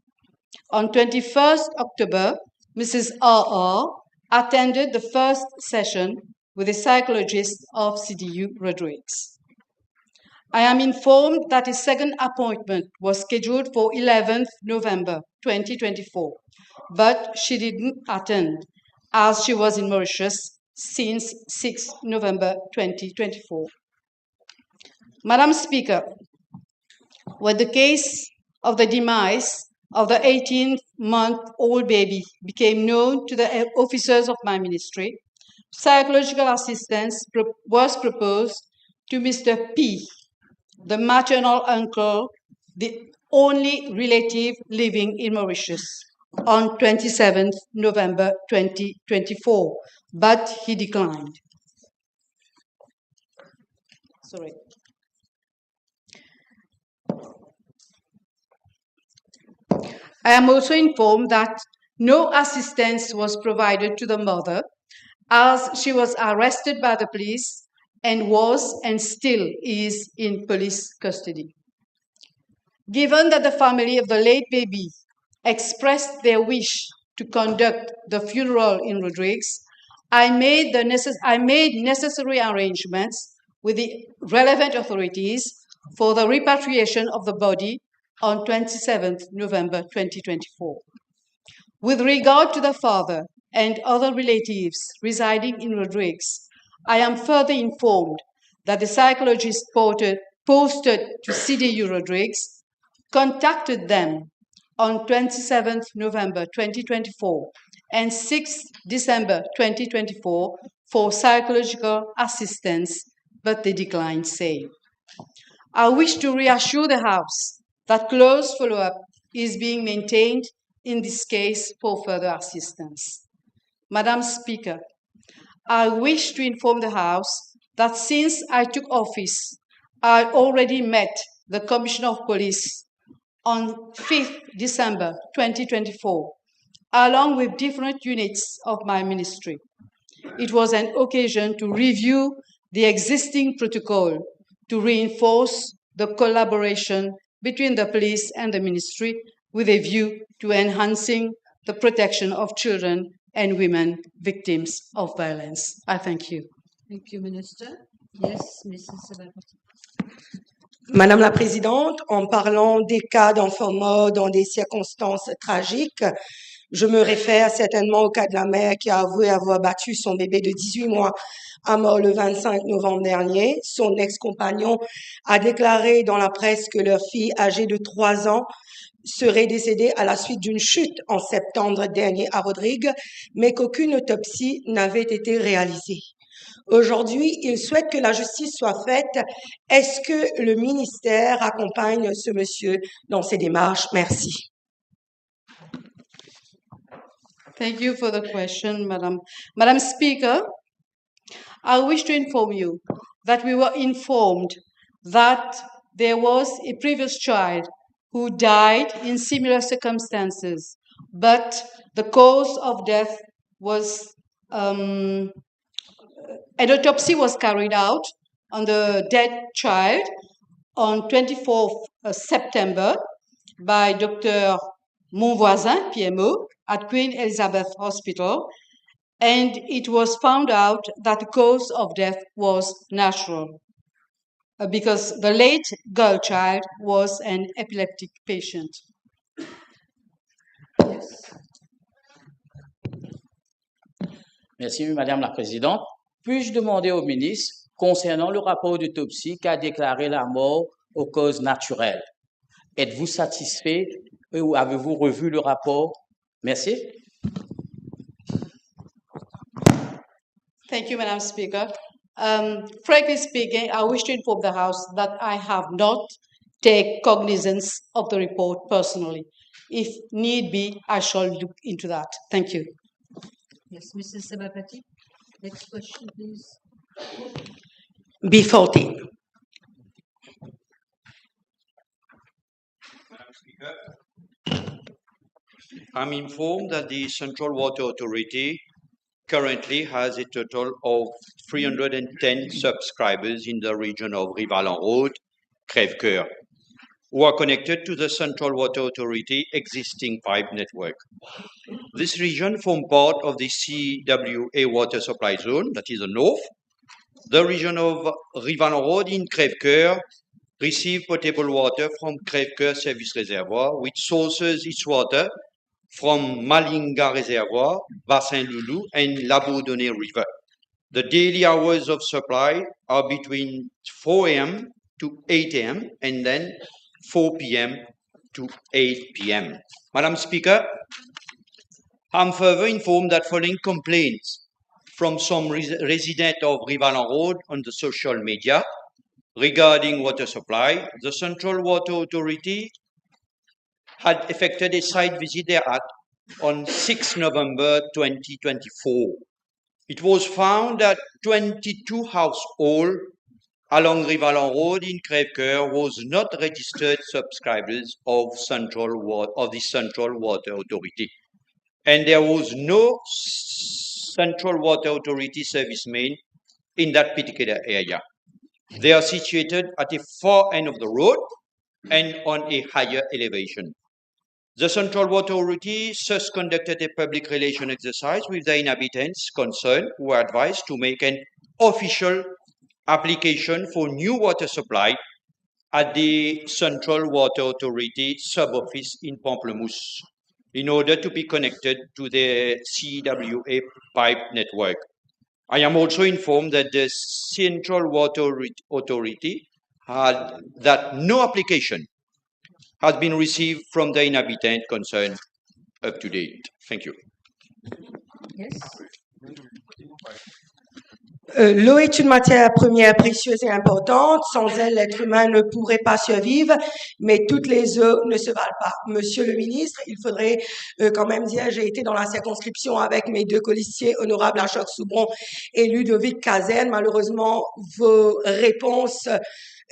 On 21st October, Mrs. R.R. attended the first session with a psychologist of CDU Rodrigues. I am informed that a second appointment was scheduled for 11th November 2024, but she didn't attend as she was in Mauritius since 6th November 2024. Madam Speaker, when the case of the demise of the 18-month-old baby became known to the officers of my ministry, psychological assistance was proposed to Mr. P, the maternal uncle, the only relative living in Mauritius, on 27th November 2024, but he declined. Sorry. I am also informed that no assistance was provided to the mother as she was arrested by the police and was and still is in police custody. Given that the family of the late baby expressed their wish to conduct the funeral in Rodrigues, I made necessary arrangements with the relevant authorities for the repatriation of the body on 27th November 2024. With regard to the father and other relatives residing in Rodrigues, I am further informed that the psychologist posted to CDU Rodrigues contacted them on 27th November 2024 and 6th December 2024 for psychological assistance, but they declined same. I wish to reassure the House that close follow-up is being maintained in this case for further assistance. Madam Speaker, I wish to inform the House that since I took office, I already met the Commissioner of Police on 5th December 2024, along with different units of my ministry. It was an occasion to review the existing protocol to reinforce the collaboration between the police and the ministry with a view to enhancing the protection of children and women victims of violence. I thank you. Thank you, Minister. Yes, Mrs. Sabapati. Madame la Présidente, en parlant des cas d'enfants morts dans des circonstances tragiques, je me réfère certainement au cas de la mère qui a avoué avoir battu son bébé de 18 mois à mort le 25 novembre dernier. Son ex-compagnon a déclaré dans la presse que leur fille âgée de 3 ans serait décédée à la suite d'une chute en septembre dernier à Rodrigue, mais qu'aucune autopsie n'avait été réalisée. Aujourd'hui, il souhaite que la justice soit faite. Est-ce que le ministère accompagne ce monsieur dans ses démarches? Merci. Thank you for the question, Madam. Madam Speaker, I wish to inform you that we were informed that there was a previous child who died in similar circumstances, but the cause of death was an autopsy was carried out on the dead child on 24th September by Dr. Monvoisin, PMO, at Queen Elizabeth Hospital, and it was found out that the cause of death was natural because the late girl child was an epileptic patient. Merci, Madame la Présidente. Puis-je demander au ministre, concernant le rapport d'autopsie qui a déclaré la mort aux causes naturelles, êtes-vous satisfait ou avez-vous revu le rapport? Merci. Thank you, Madam Speaker. Frankly speaking, I wish to inform the House that I have not taken cognizance of the report personally. If need be, I shall look into that. Thank you. Yes, Mrs. Sabapati. Next question, please. B14. Madam Speaker, I'm informed that the Central Water Authority currently has a total of 310 subscribers in the region of Rivalan-Road, Crèvecoeur, who are connected to the Central Water Authority existing pipe network. This region forms part of the CWA water supply zone, that is the north. The region of Rivalan-Road in Crèvecoeur receives potable water from Crèvecoeur Service Reservoir, which sources its water from Malinga Reservoir, Bassin Loulou, and Labourdonnais River. The daily hours of supply are between 4 a.m. to 8 a.m. and then 4 p.m. to 8 p.m. Madam Speaker, I'm further informed that following complaints from some residents of Rivalan-Road on the social media regarding water supply, the Central Water Authority had effected a site visit thereat on 6 November 2024. It was found that 22 households along Rivalan-Road in Crèvecoeur was not registered subscribers of the Central Water Authority. And there was no Central Water Authority serviceman in that particular area. They are situated at the far end of the road and on a higher elevation. The Central Water Authority thus conducted a public relation exercise with the inhabitants concerned, who were advised to make an official application for new water supply at the Central Water Authority sub-office in Pamplemousse in order to be connected to the CWA pipe network. I am also informed that the Central Water Authority had that no application has been received from the inhabitant concerned up to date? Thank you. L'eau est une matière première précieuse et importante. Sans elle, l'être humain ne pourrait pas survivre, mais toutes les eaux ne se valent pas. Monsieur le ministre, il faudrait quand même dire, j'ai été dans la circonscription avec mes deux colistiers, honorables Achok Soubron et Ludovic Cazen. Malheureusement, vos réponses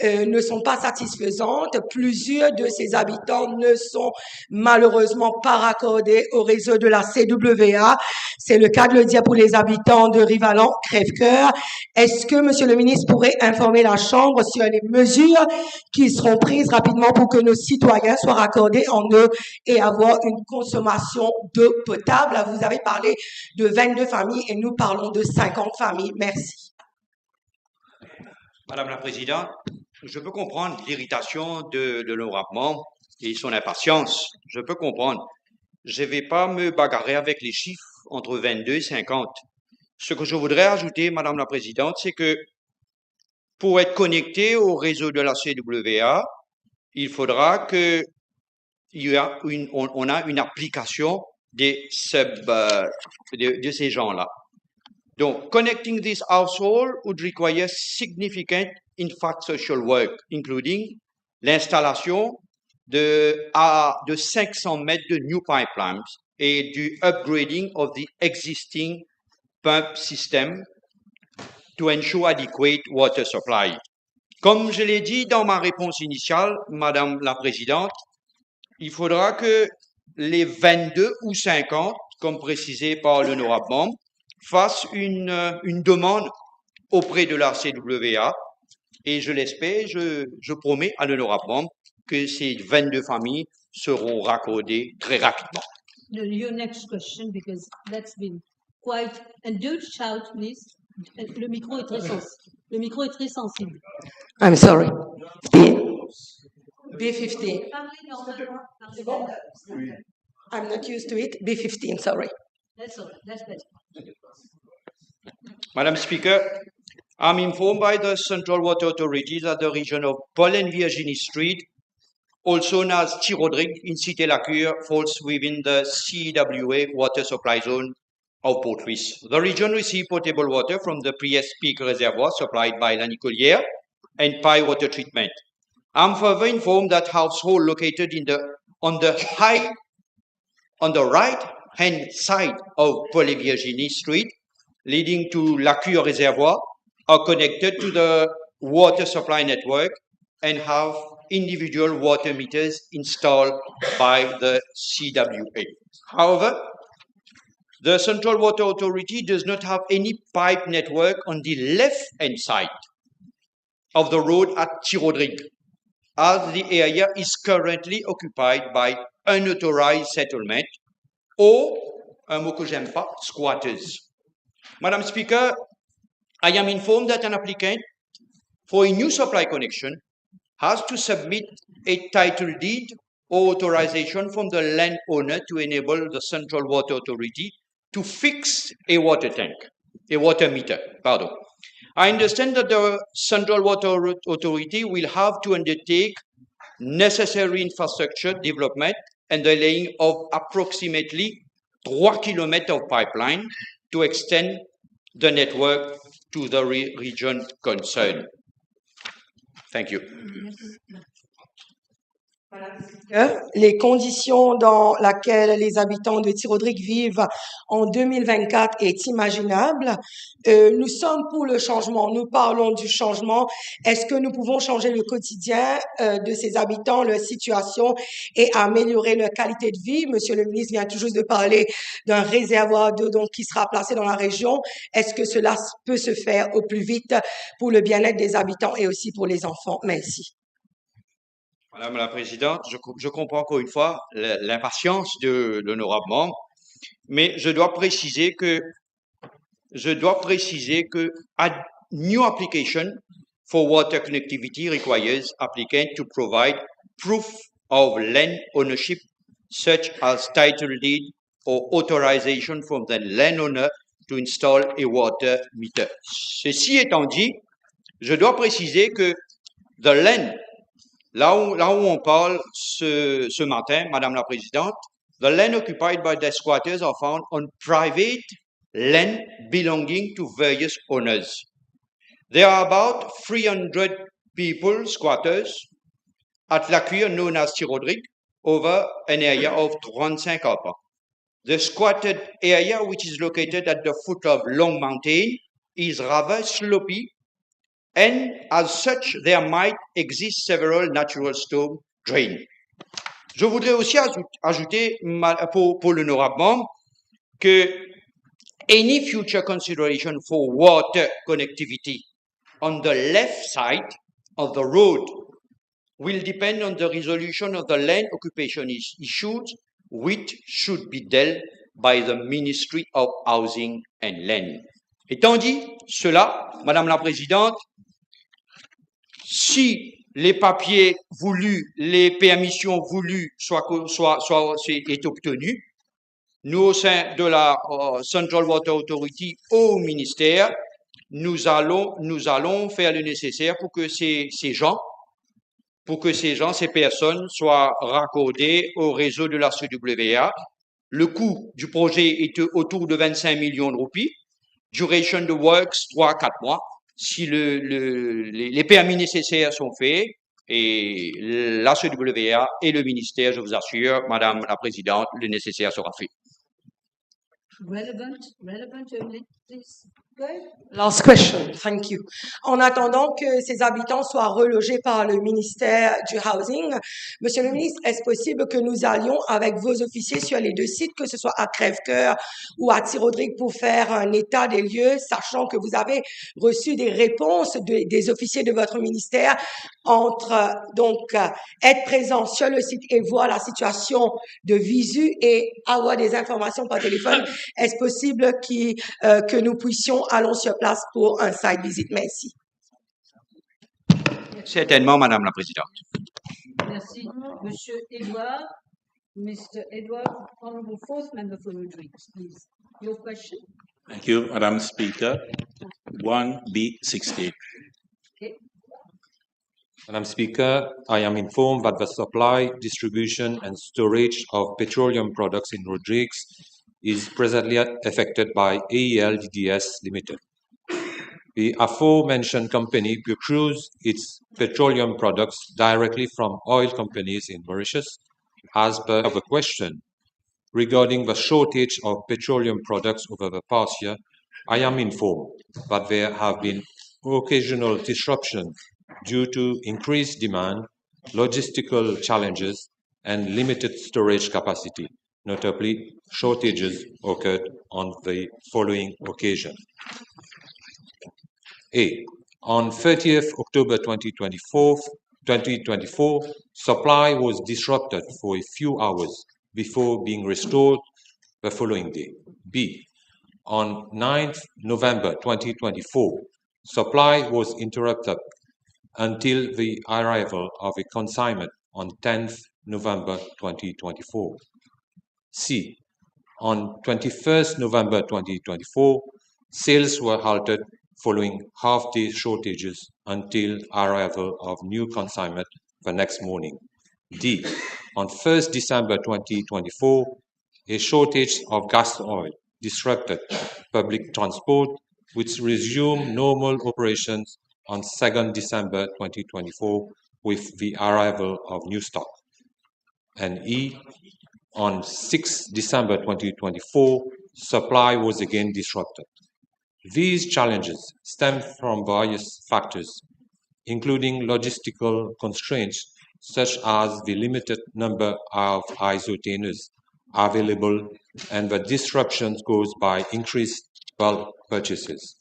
ne sont pas satisfaisantes. Plusieurs de ces habitants ne sont malheureusement pas raccordés au réseau de la CWA. C'est le cas de le dire pour les habitants de Rivalan, Crèvecoeur. Est-ce que, Monsieur le ministre, pourrait informer la Chambre sur les mesures qui seront prises rapidement pour que nos citoyens soient raccordés en eau et avoir une consommation d'eau potable? Vous avez parlé de 22 familles et nous parlons de 50 familles. Merci. Madame la Présidente, je peux comprendre l'irritation de l'honorable membre et son impatience. Je peux comprendre. Je ne vais pas me bagarrer avec les chiffres entre 22 et 50. Ce que je voudrais ajouter, Madame la Présidente, c'est que pour être connecté au réseau de la CWA, il faudra que on a une application de ces gens-là. Donc, connecting this household would require significant infrastructural work, including l'installation de 500 mètres de new pipelines et du upgrading of the existing pump system to ensure adequate water supply. Comme je l'ai dit dans ma réponse initiale, Madame la Présidente, il faudra que les 22 ou 50, comme précisé par l'honorable membre, fassent une demande auprès de la CWA et je l'espère, je promets à l'honorable membre que ces 22 familles seront raccordées très rapidement. Your next question, because that's been quite... And don't shout, please. Le micro est très sensible. Le micro est très sensible. I'm sorry. B15. I'm not used to it. B15, sorry. That's all right. That's better. Madam Speaker, I'm informed by the Central Water Authority that the region of Paul and Virginie Street, also known as Tirodrig in Cité-la-Cure, falls within the CWA water supply zone of Port-Louis. The region receives potable water from the Priest Peak Reservoir supplied by La Nicolière and Pi Water Treatment. I'm further informed that households located on the right-hand side of Paul et Virginie Street, leading to La Cure Reservoir, are connected to the water supply network and have individual water meters installed by the CWA. However, the Central Water Authority does not have any pipe network on the left-hand side of the road at Tirodrig, as the area is currently occupied by unauthorized settlement or, un mot que j'aime pas, squatters. Madam Speaker, I am informed that an applicant for a new supply connection has to submit a title deed or authorization from the landowner to enable the Central Water Authority to fix a water meter. I understand that the Central Water Authority will have to undertake necessary infrastructure development and the laying of approximately 3 kilometers of pipeline to extend the network to the region concerned. Thank you. Les conditions dans lesquelles les habitants de Tirodrig vivent en 2024 est imaginable. Nous sommes pour le changement, nous parlons du changement. Est-ce que nous pouvons changer le quotidien de ces habitants, leur situation et améliorer leur qualité de vie? Monsieur le ministre vient tout juste de parler d'un réservoir d'eau donc qui sera placé dans la région. Est-ce que cela peut se faire au plus vite pour le bien-être des habitants et aussi pour les enfants? Merci. Madame la Présidente, je comprends encore une fois l'impatience de l'honorable membre, mais je dois préciser que a new application for water connectivity requires applicant to provide proof of land ownership, such as title deed or authorization from the landowner to install a water meter. Ceci étant dit, je dois préciser que the land Là où on parle ce matin, Madame la Présidente, the land occupied by the squatters are found on private land belonging to various owners. There are about 300 people, squatters, at La Cuire, known as Tirodric, over an area of 35 acres. The squatted area, which is located at the foot of Long Mountain, is rather slopy, and as such, there might exist several natural storm drains. Je voudrais aussi ajouter pour l'honorable membre que any future consideration for water connectivity on the left side of the road will depend on the resolution of the land occupation issues, which should be dealt by the Ministry of Housing and Land. Étant dit cela, Madame la Présidente, si les papiers voulus, les permissions voulues est obtenues, nous, au sein de la Central Water Authority, au ministère, nous allons faire le nécessaire pour que ces personnes soient raccordées au réseau de la CWA. Le coût du projet est autour de 25 millions de roupies. Duration de works, 3-4 mois. Si les permis nécessaires sont faits, et la CWA et le ministère, je vous assure, Madame la Présidente, le nécessaire sera fait. Relevant only, please. Go ahead. Last question, thank you. En attendant que ces habitants soient relogés par le ministère du Housing, Monsieur le ministre, est-ce possible que nous allions avec vos officiers sur les deux sites, que ce soit à Crèvecoeur ou à Tirodric, pour faire un état des lieux, sachant que vous avez reçu des réponses des officiers de votre ministère entre être présent sur le site et voir la situation de visu et avoir des informations par téléphone? Est-ce possible que nous puissions aller sur place pour un site visit? Merci. Certainement, Madame la Présidente. Merci. Monsieur Edouard, Mr. Edouard, Honorable Fourth Member for Rodrigues, please. Your question? Thank you, Madam Speaker. 1B68. Okay. Madam Speaker, I am informed that the supply, distribution, and storage of petroleum products in Rodrigues is presently affected by AEL DDS Limited. The aforementioned company procures its petroleum products directly from oil companies in Mauritius. As per the question regarding the shortage of petroleum products over the past year, I am informed that there have been occasional disruptions due to increased demand, logistical challenges, and limited storage capacity. Notably, shortages occurred on the following occasion. A. On 30th October 2024, supply was disrupted for a few hours before being restored the following day. B. On 9th November 2024, supply was interrupted until the arrival of a consignment on 10th November 2024. C. On 21st November 2024, sales were halted following half-day shortages until arrival of new consignment the next morning. D. On 1st December 2024, a shortage of gas oil disrupted public transport, which resumed normal operations on 2nd December 2024 with the arrival of new stock. And E. On 6th December 2024, supply was again disrupted. These challenges stem from various factors, including logistical constraints such as the limited number of isotainers available and the disruptions caused by increased bulk purchases.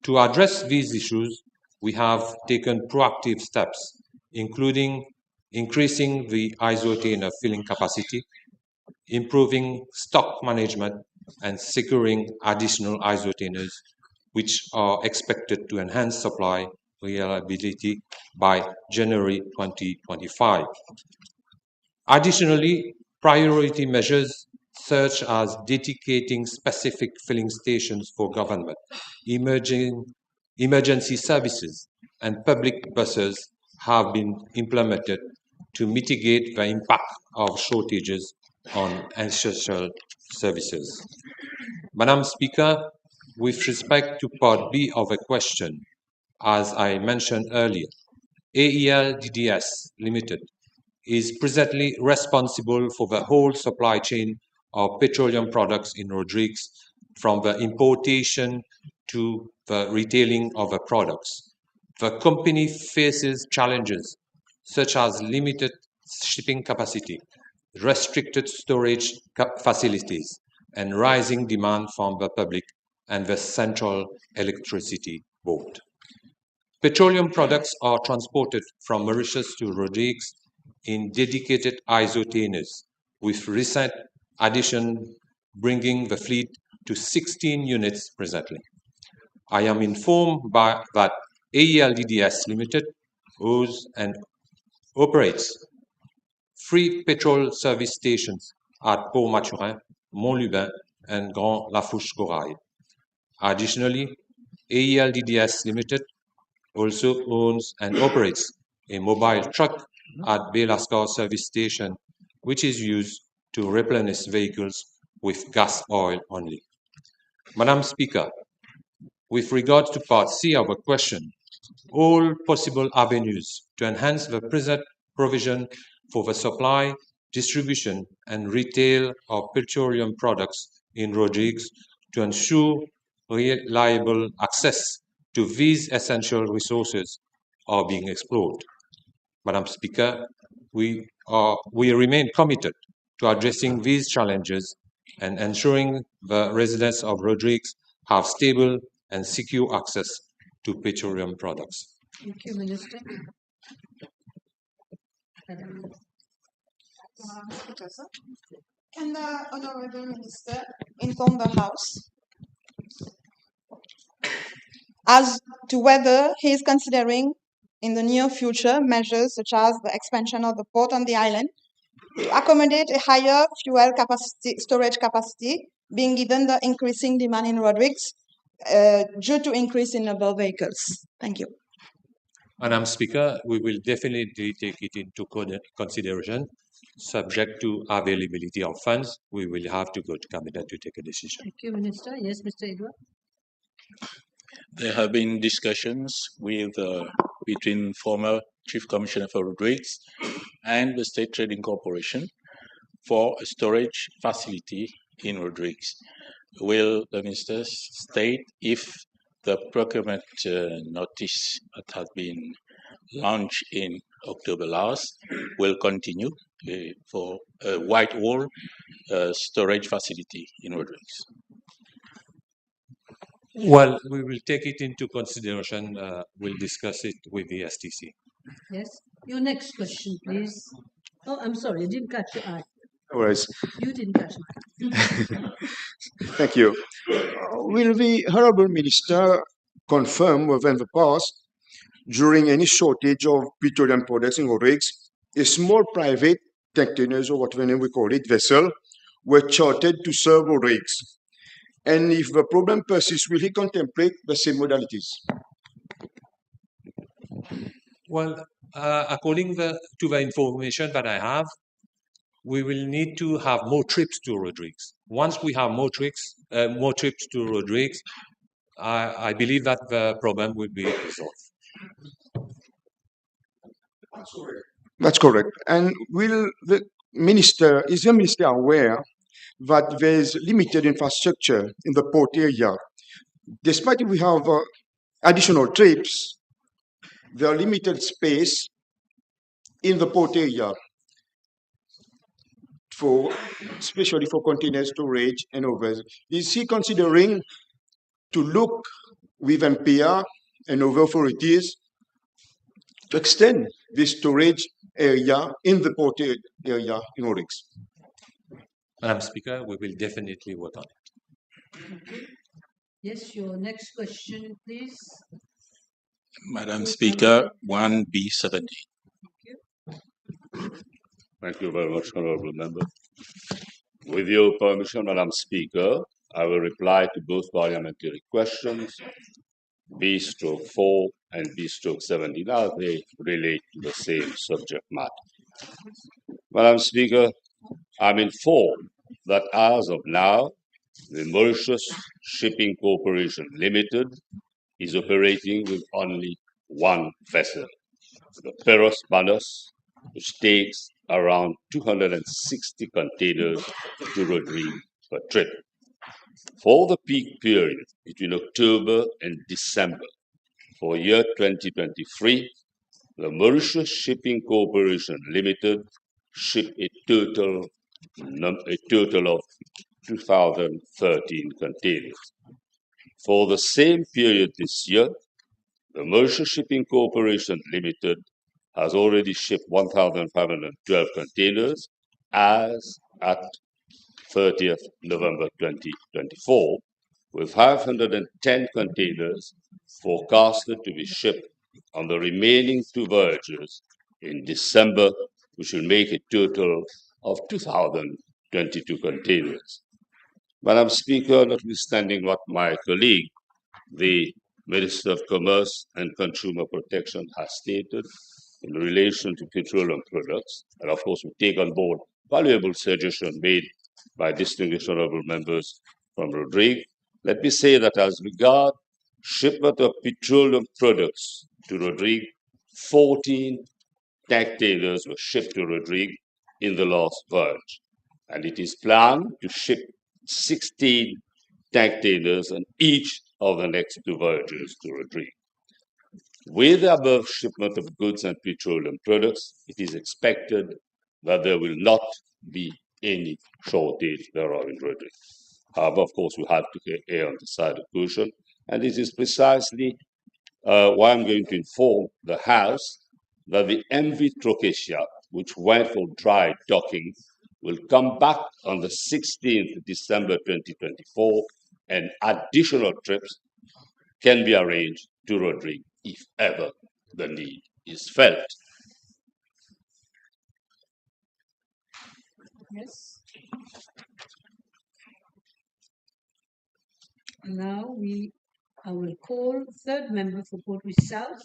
To address these issues, we have taken proactive steps, including increasing the isotainer filling capacity, improving stock management, and securing additional isotainers, which are expected to enhance supply reliability by January 2025. Additionally, priority measures such as dedicating specific filling stations for government, emergency services, and public buses have been implemented to mitigate the impact of shortages on essential services. Madam Speaker, with respect to Part B of the question, as I mentioned earlier, AEL DDS Limited is presently responsible for the whole supply chain of petroleum products in Rodrigues, from the importation to the retailing of the products. The company faces challenges such as limited shipping capacity, restricted storage facilities, and rising demand from the public and the Central Electricity Board. Petroleum products are transported from Mauritius to Rodrigues in dedicated isotainers, with recent addition bringing the fleet to 16 units presently. I am informed that AELDDS Limited owns and operates 3 petrol service stations at Port-Maturin, Mont-Lubin, and Grand Lafourche-Corail. Additionally, AELDDS Limited also owns and operates a mobile truck at Bay-Lascar service station, which is used to replenish vehicles with gas oil only. Madam Speaker, with regard to Part C of the question, all possible avenues to enhance the present provision for the supply, distribution, and retail of petroleum products in Rodrigues to ensure reliable access to these essential resources are being explored. Madam Speaker, we remain committed to addressing these challenges and ensuring the residents of Rodrigues have stable and secure access to petroleum products. Thank you, Minister. Can the Honourable Minister inform the House as to whether he is considering in the near future measures such as the expansion of the port on the island to accommodate a higher fuel storage capacity, being given the increasing demand in Rodrigues due to increase in number of vehicles? Thank you. Madam Speaker, we will definitely take it into consideration. Subject to availability of funds, we will have to go to Cabinet to take a decision. Thank you, Minister. Yes, Mr. Edward. There have been discussions between former Chief Commissioner for Rodrigues and the State Trading Corporation for a storage facility in Rodrigues. Will the Minister state if the procurement notice that has been launched in October last will continue for a Whitehall storage facility in Rodrigues? Well, we will take it into consideration. We'll discuss it with the STC. Yes. Your next question, please. Oh, I'm sorry, I didn't catch your eye. No worries. You didn't catch mine. Thank you. Will the Honourable Minister confirm whether in the past, during any shortage of petroleum products in Rodrigues, a small private containers or whatever name we call it, vessel, were chartered to serve Rodrigues? And if the problem persists, will he contemplate the same modalities? Well, according to the information that I have, we will need to have more trips to Rodrigues. Once we have more trips to Rodrigues, I believe that the problem will be resolved. That's correct. And will the minister, is the minister aware that there is limited infrastructure in the port area? Despite we have additional trips, there are limited space in the port area, especially for container storage and others. Is he considering to look with MPR and other authorities to extend this storage area in the port area in Rodrigues? Madam Speaker, we will definitely work on it. Yes, your next question, please. Madam Speaker, 1B70. Thank you very much, Honourable Member. With your permission, Madam Speaker, I will reply to both parliamentary questions. B/4 and B/17 as they relate to the same subject matter. Madam Speaker, I'm informed that as of now, the Mauritius Shipping Corporation Limited is operating with only one vessel, the Peros Banus, which takes around 260 containers to Rodrigue per trip. For the peak period between October and December for year 2023, the Mauritius Shipping Corporation Limited shipped a total of 2,013 containers. For the same period this year, the Mauritius Shipping Corporation Limited has already shipped 1,512 containers as at 30th November 2024, with 510 containers forecasted to be shipped on the remaining two voyages in December, which will make a total of 2,022 containers. Madam Speaker, notwithstanding what my colleague, the Minister of Commerce and Consumer Protection, has stated in relation to petroleum products, and of course we take on board valuable suggestions made by distinguished honorable members from Rodrigue, let me say that as regard shipment of petroleum products to Rodrigue, 14 containers were shipped to Rodrigue in the last voyage, and it is planned to ship 16 containers on each of the next two voyages to Rodrigue. With the above shipment of goods and petroleum products, it is expected that there will not be any shortage thereof in Rodrigue. However, of course, we have to err on the side of caution, and this is precisely why I'm going to inform the House that the MV Trocasia, which went for dry docking, will come back on the 16th December 2024, and additional trips can be arranged to Rodrigue if ever the need is felt. Yes. Now I will call third member for Port-Louis South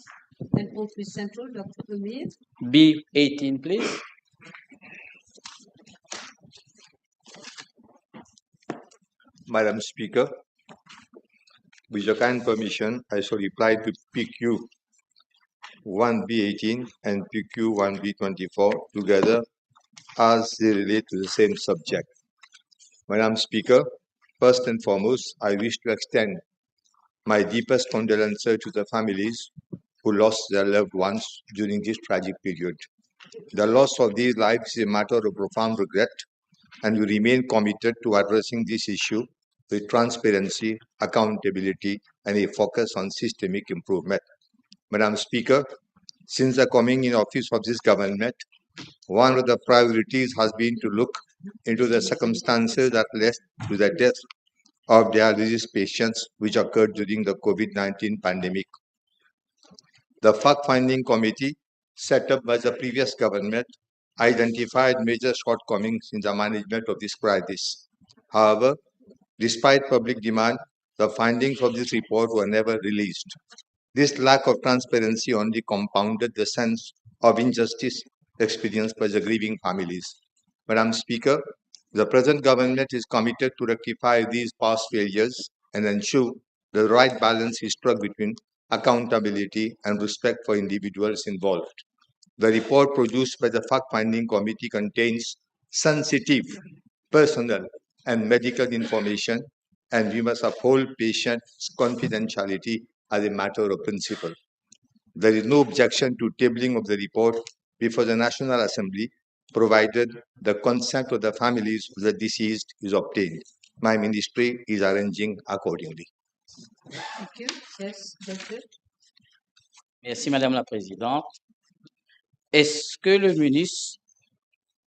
and Port-Louis Central, Dr. Amir. B18, please. Madam Speaker, with your kind permission, I shall reply to PQ 1B18 and PQ 1B24 together as they relate to the same subject. Madam Speaker, first and foremost, I wish to extend my deepest condolences to the families who lost their loved ones during this tragic period. The loss of these lives is a matter of profound regret, and we remain committed to addressing this issue with transparency, accountability, and a focus on systemic improvement. Madam Speaker, since the coming in office of this government, one of the priorities has been to look into the circumstances that led to the death of dialysis patients which occurred during the COVID-19 pandemic. The fact-finding committee set up by the previous government identified major shortcomings in the management of this crisis. However, despite public demand, the findings of this report were never released. This lack of transparency only compounded the sense of injustice experienced by the grieving families. Madam Speaker, the present government is committed to rectify these past failures and ensure the right balance is struck between accountability and respect for individuals involved. The report produced by the fact-finding committee contains sensitive, personal, and medical information, and we must uphold patients' confidentiality as a matter of principle. There is no objection to tabling of the report before the National Assembly, provided the consent of the families of the deceased is obtained. My ministry is arranging accordingly. Thank you. Yes, Doctor. Merci, Madame la Présidente. Est-ce que le ministre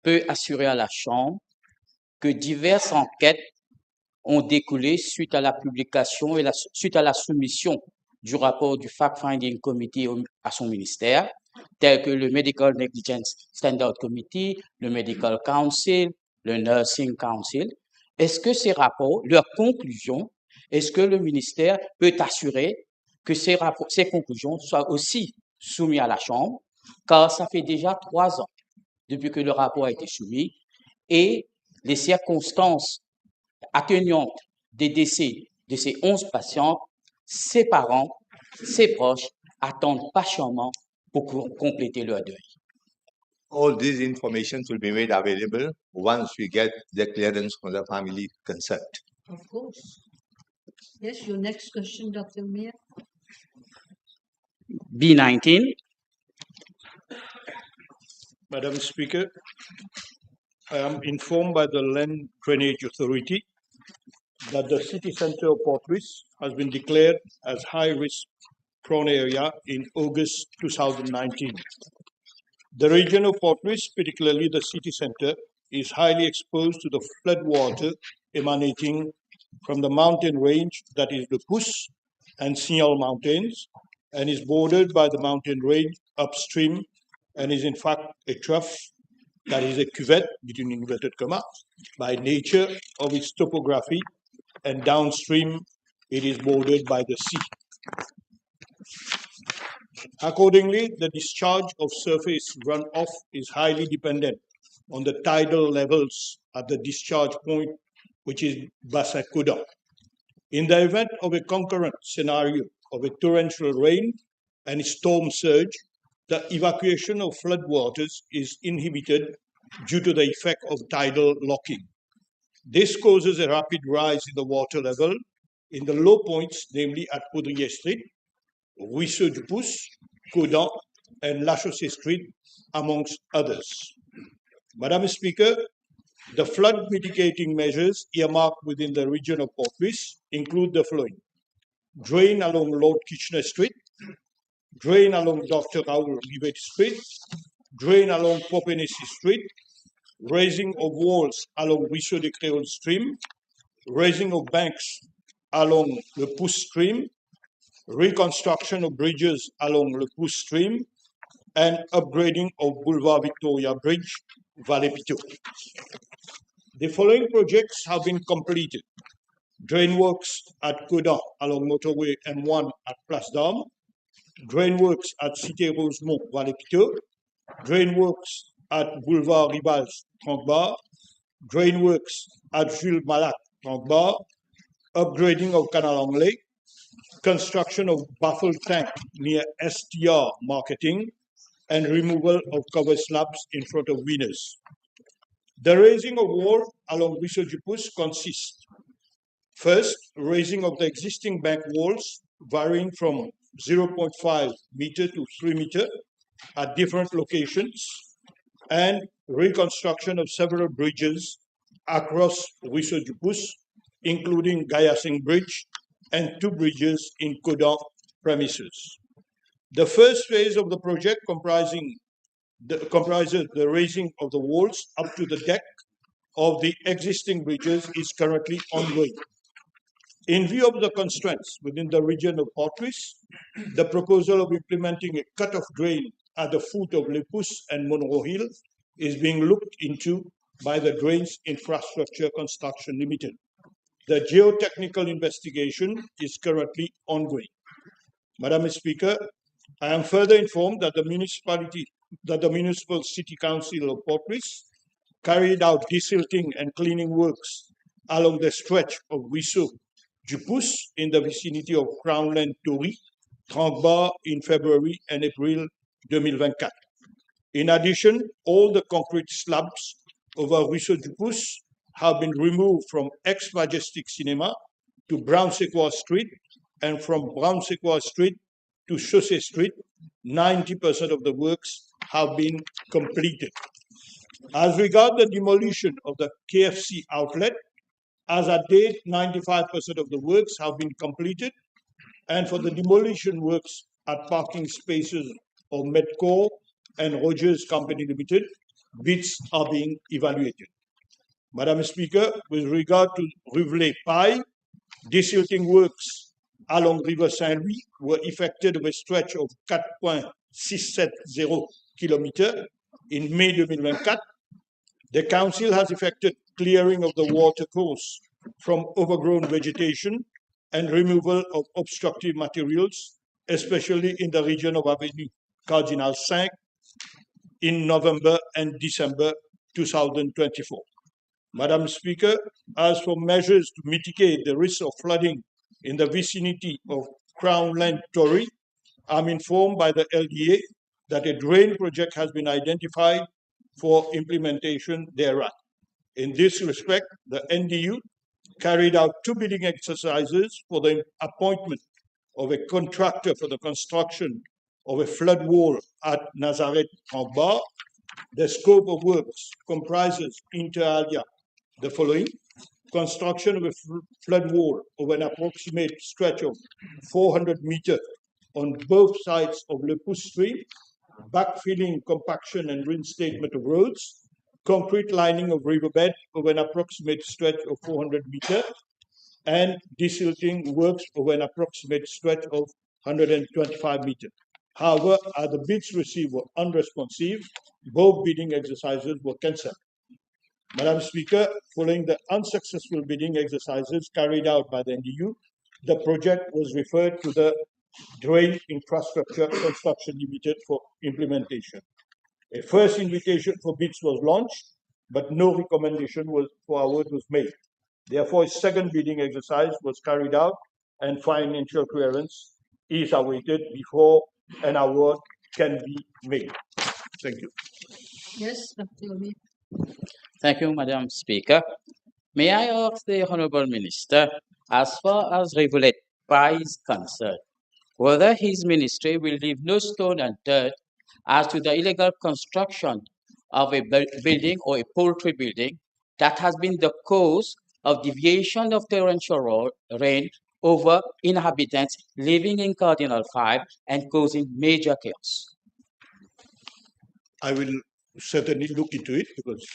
peut assurer à la Chambre que diverses enquêtes ont découlé suite à la publication et suite à la soumission du rapport du Fact-Finding Committee à son ministère, tels que le Medical Negligence Standard Committee, le Medical Council, le Nursing Council? Est-ce que ces rapports, leurs conclusions, est-ce que le ministère peut assurer que ces conclusions soient aussi soumises à la Chambre, car ça fait déjà 3 ans depuis que le rapport a été soumis et les circonstances atténuantes des décès de ces 11 patientes, ses parents, ses proches attendent patiemment pour compléter leur deuil. All these information will be made available once we get the clearance from the family concerned. Of course. Yes, your next question, Dr. Mir. B19. Madam Speaker, I am informed by the Land Drainage Authority that the city center of Port-Louis has been declared as high-risk prone area in August 2019. The region of Port-Louis, particularly the city center, is highly exposed to the flood water emanating from the mountain range that is the Pousse and Signal Mountains, and is bordered by the mountain range upstream, and is in fact a trough, that is a cuvette, between inverted commas, by nature of its topography, and downstream it is bordered by the sea. Accordingly, the discharge of surface runoff is highly dependent on the tidal levels at the discharge point, which is Bassin Coudan. In the event of a concurrent scenario of a torrential rain and storm surge, the evacuation of floodwaters is inhibited due to the effect of tidal locking. This causes a rapid rise in the water level in the low points, namely at Poudrier Street, Ruisseau du Pousse, Coudan, and La Chaussée Street, amongst others. Madam Speaker, the flood mitigating measures earmarked within the region of Port-Louis include the following: drain along Lord Kitchener Street, drain along Dr. Raoul Rivet Street, drain along Popénessie Street, raising of walls along Ruisseau de Créole Stream, raising of banks along the Pousse Stream, reconstruction of bridges along the Pousse Stream, and upgrading of Boulevard Victoria Bridge, Vallée Pitot. The following projects have been completed: drain works at Coudan along motorway M1 at Place d'Armes, drain works at Cité Rosemont, Vallée Pitot, drain works at Boulevard Ribals, Tranquebar, drain works at Jules Malat, Tranquebar, upgrading of Canal Anglais, construction of baffle tank near STR Marketing, and removal of cover slabs in front of Winners. The raising of wall along Ruisseau du Pousse consists: first, raising of the existing bank walls varying from 0.5 meter to 3 meter at different locations, and reconstruction of several bridges across Ruisseau du Pousse, including Gayasing Bridge and 2 bridges in Coudan premises. The first phase of the project comprises the raising of the walls up to the deck of the existing bridges is currently ongoing. In view of the constraints within the region of Port-Louis, the proposal of implementing a cut-off drain at the foot of Le Pousse and Monroe Hill is being looked into by the Drains Infrastructure Construction Limited. The geotechnical investigation is currently ongoing. Madam Speaker, I am further informed that the municipal city council of Port-Louis carried out desilting and cleaning works along the stretch of Ruisseau du Pousse in the vicinity of Crownland Tory, Tranquebar in February and April 2024. In addition, all the concrete slabs over Ruisseau du Pousse have been removed from ex-Majestic Cinema to Brown-Sequoia Street, and from Brown-Sequoia Street to Chaussée Street. 90% of the works have been completed. As regards the demolition of the KFC outlet, as at date, 95% of the works have been completed, and for the demolition works at parking spaces of Medco and Rogers Company Limited, bids are being evaluated. Madam Speaker, with regard to Rivelet Paille, desilting works along River Saint-Louis were effected over a stretch of 4.670 km in May 2024. The Council has effected clearing of the water course from overgrown vegetation and removal of obstructive materials, especially in the region of Avenue Cardinal 5 in November and December 2024. Madam Speaker, as for measures to mitigate the risk of flooding in the vicinity of Crown Land Tory, I'm informed by the LDA that a drain project has been identified for implementation thereat. In this respect, the NDU carried out 2 bidding exercises for the appointment of a contractor for the construction of a flood wall at Nazareth-en-Bas. The scope of works comprises, inter alia, the following: construction of a flood wall of an approximate stretch of 400 meters on both sides of Le Pouce Stream, backfilling, compaction, and reinstatement of roads, concrete lining of riverbed of an approximate stretch of 400 meters, and desilting works of an approximate stretch of 125 meters. However, as the bids received were unresponsive, both bidding exercises were cancelled. Madam Speaker, following the unsuccessful bidding exercises carried out by the NDU, the project was referred to the Drain Infrastructure Construction Limited for implementation. A first invitation for bids was launched, but no recommendation for award was made. Therefore, a second bidding exercise was carried out and financial clearance is awaited before an award can be made. Thank you. Yes, Dr. Obi. Thank you, Madam Speaker. May I ask the Honorable Minister, as far as Rivulet is concerned, whether his ministry will leave no stone unturned as to the illegal construction of a building or a poultry building that has been the cause of deviation of torrential rain over inhabitants living in Cardinal 5 and causing major chaos? I will certainly look into it because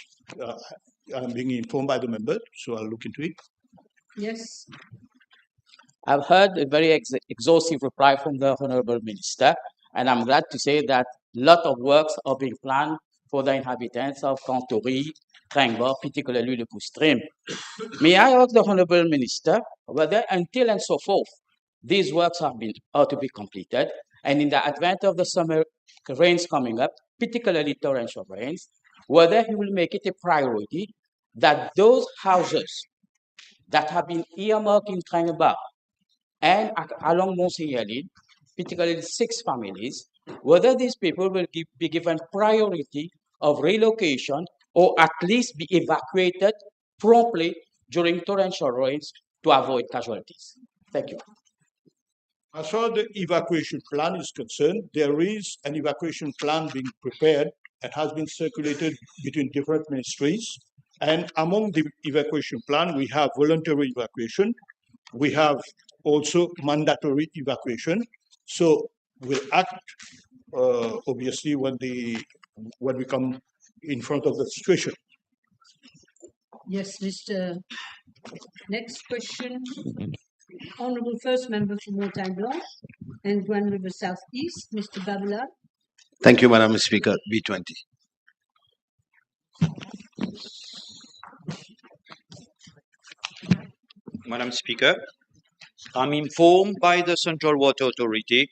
I'm being informed by the member, so I'll look into it. Yes. I've heard a very exhaustive reply from the Honorable Minister, and I'm glad to say that a lot of works are being planned for the inhabitants of Kantori, Trengba, particularly Le Pouce Stream. May I ask the Honorable Minister whether until and so forth these works are to be completed, and in the advent of the summer rains coming up, particularly torrential rains, whether he will make it a priority that those houses that have been earmarked in Trengba and along Monsignor-Lille, particularly 6 families, whether these people will be given priority of relocation or at least be evacuated promptly during torrential rains to avoid casualties. Thank you. As far as the evacuation plan is concerned, there is an evacuation plan being prepared and has been circulated between different ministries. And among the evacuation plan, we have voluntary evacuation. We have also mandatory evacuation. So we'll act obviously when we come in front of the situation. Yes, Mr. Next question. Honourable First Member for Montagne Blanche and Grand River South East, Mr. Babala. Thank you, Madam Speaker. B20. Madam Speaker, I'm informed by the Central Water Authority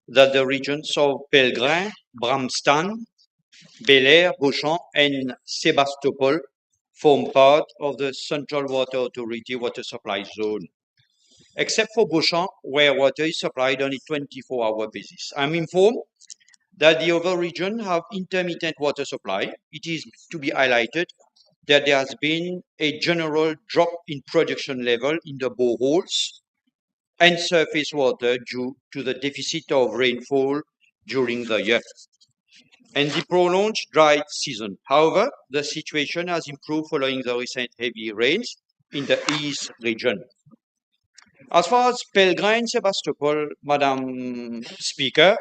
that the regions of Pellegrin, Bramstan, Bel-Air, Beauchamp, and Sebastopol form part of the Central Water Authority water supply zone, except for Beauchamp, where water is supplied on a 24-hour basis. I'm informed that the other regions have intermittent water supply. It is to be highlighted that there has been a general drop in production level in the boreholes and surface water due to the deficit of rainfall during the year and the prolonged dry season. However, the situation has improved following the recent heavy rains in the east region. As far as Pellegrin and Sebastopol, Madam Speaker,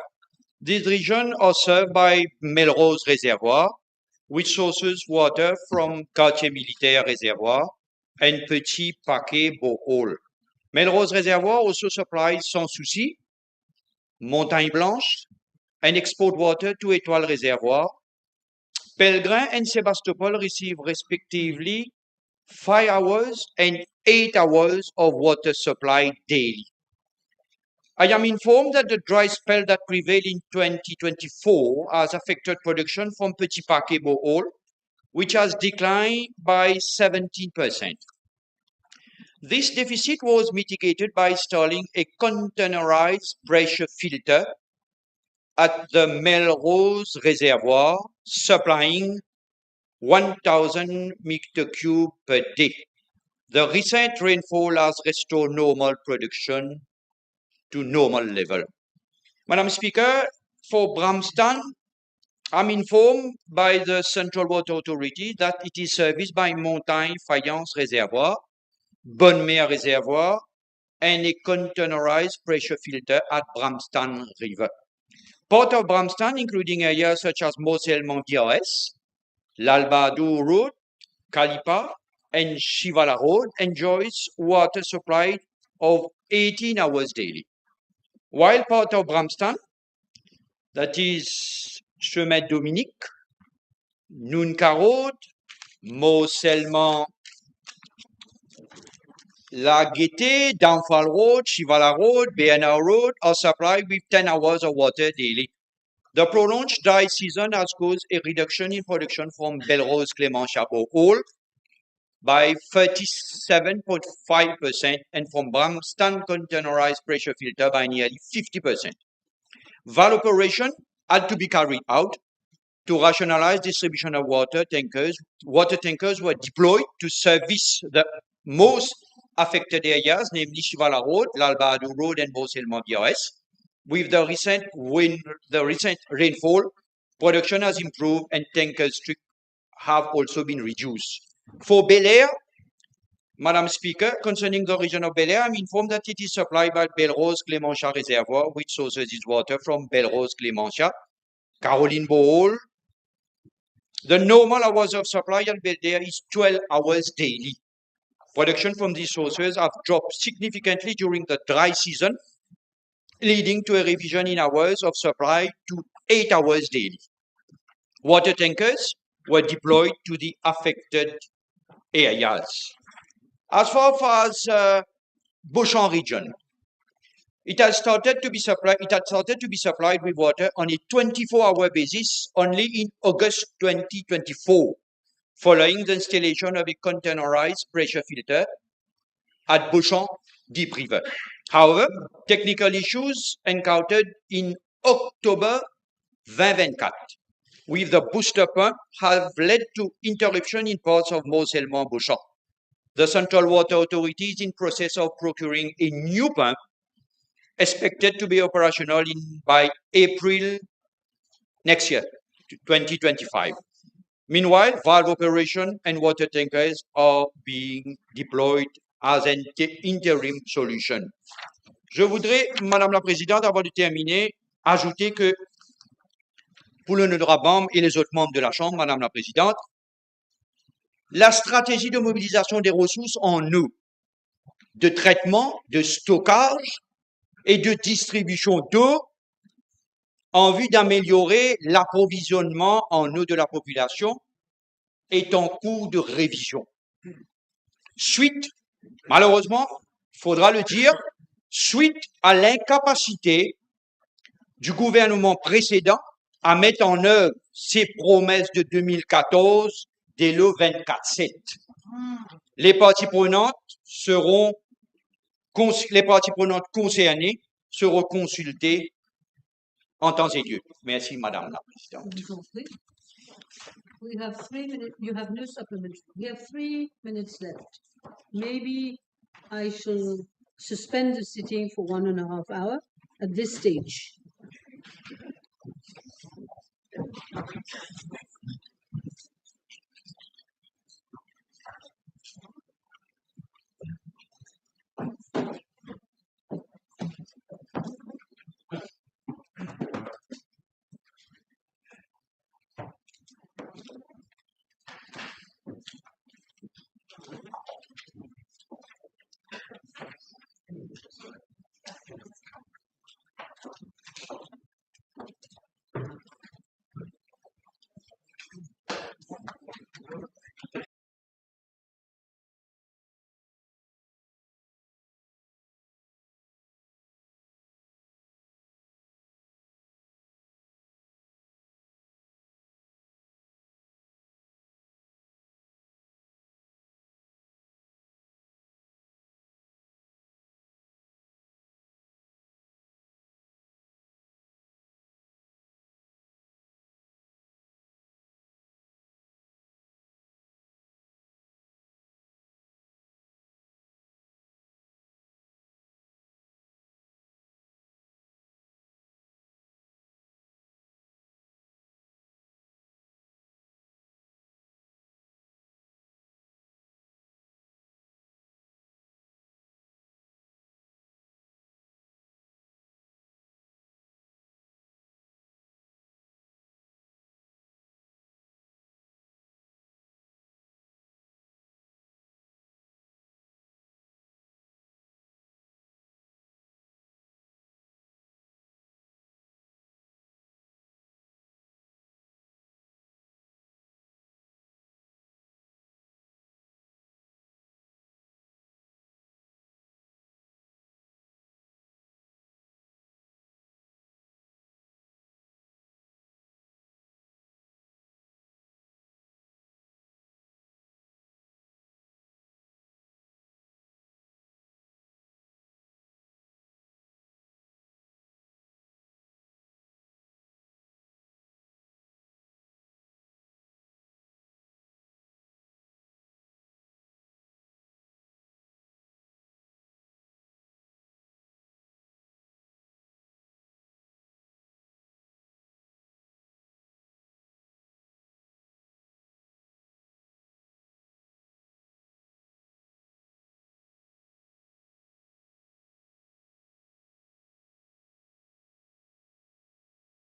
these regions are served by Melrose Reservoir, which sources water from Quartier Militaire Reservoir and Petit Paquet Borehole. Melrose Reservoir also supplies Sans Souci, Montagne Blanche, and export water to Étoile Reservoir. Pellegrin and Sebastopol receive respectively 5 hours and 8 hours of water supply daily. I am informed that the dry spell that prevailed in 2024 has affected production from Petit Paquet borehole, which has declined by 17%. This deficit was mitigated by installing a containerized pressure filter at the Melrose Reservoir, supplying 1,000 meter cube per day. The recent rainfall has restored normal production to normal level. Madam Speaker, for Bramston, I'm informed by the Central Water Authority that it is serviced by Montagne Fayence Reservoir, Bonne Mer Reservoir, and a containerized pressure filter at Bramston River. Part of Bramston, including areas such as Moselle-Mont-Biarès, L'Albado Road, Calipa, and Chivala Road, enjoys water supply of 18 hours daily. While part of Bramston, that is Chemin Dominique, Nunca Road, Mosellement, La Gaîté, Downfall Road, Chivala Road, BNR Road are supplied with 10 hours of water daily. The prolonged dry season has caused a reduction in production from Belrose Clément Chapeau Hall by 37.5% and from Bramston containerized pressure filter by nearly 50%. Valve operation had to be carried out to rationalize distribution of water tankers. Water tankers were deployed to service the most affected areas, namely Chivala Road, L'Albado Road, and Moselle-Mont-Biarès. With the recent rainfall, production has improved and tankers have also been reduced. For Bel Air, Madam Speaker, concerning the region of Bel Air, I'm informed that it is supplied by Belrose Clémentia Reservoir, which sources its water from Belrose Clémentia, Caroline Bohol. The normal hours of supply at Bel Air is 12 hours daily. Production from these sources have dropped significantly during the dry season, leading to a revision in hours of supply to 8 hours daily. Water tankers were deployed to the affected areas. As far as Beauchamp region, it had started to be supplied with water on a 24-hour basis only in August 2024, following the installation of a containerized pressure filter at Beauchamp Deep River. However, technical issues encountered in October 2024 with the booster pump have led to interruption in parts of Moselle-Beauchamp. The Central Water Authority is in process of procuring a new pump, expected to be operational by April next year, 2025. Meanwhile, valve operation and water tankers are being deployed as an interim solution. Je voudrais, Madame la Présidente, avant de terminer, ajouter que pour l'honorable membre et les autres membres de la Chambre, Madame la Présidente, la stratégie de mobilisation des ressources en eau, de traitement, de stockage et de distribution d'eau en vue d'améliorer l'approvisionnement en eau de la population est en cours de révision. Suite, malheureusement, il faudra le dire, suite à l'incapacité du gouvernement précédent à mettre en œuvre ses promesses de 2014 dès le 24/7. Les parties prenantes concernées seront consultées en temps et lieu. Merci, Madame la Présidente. We have 3 minutes. You have no supplementary. We have 3 minutes left. Maybe I shall suspend the sitting for 1.5 hours at this stage.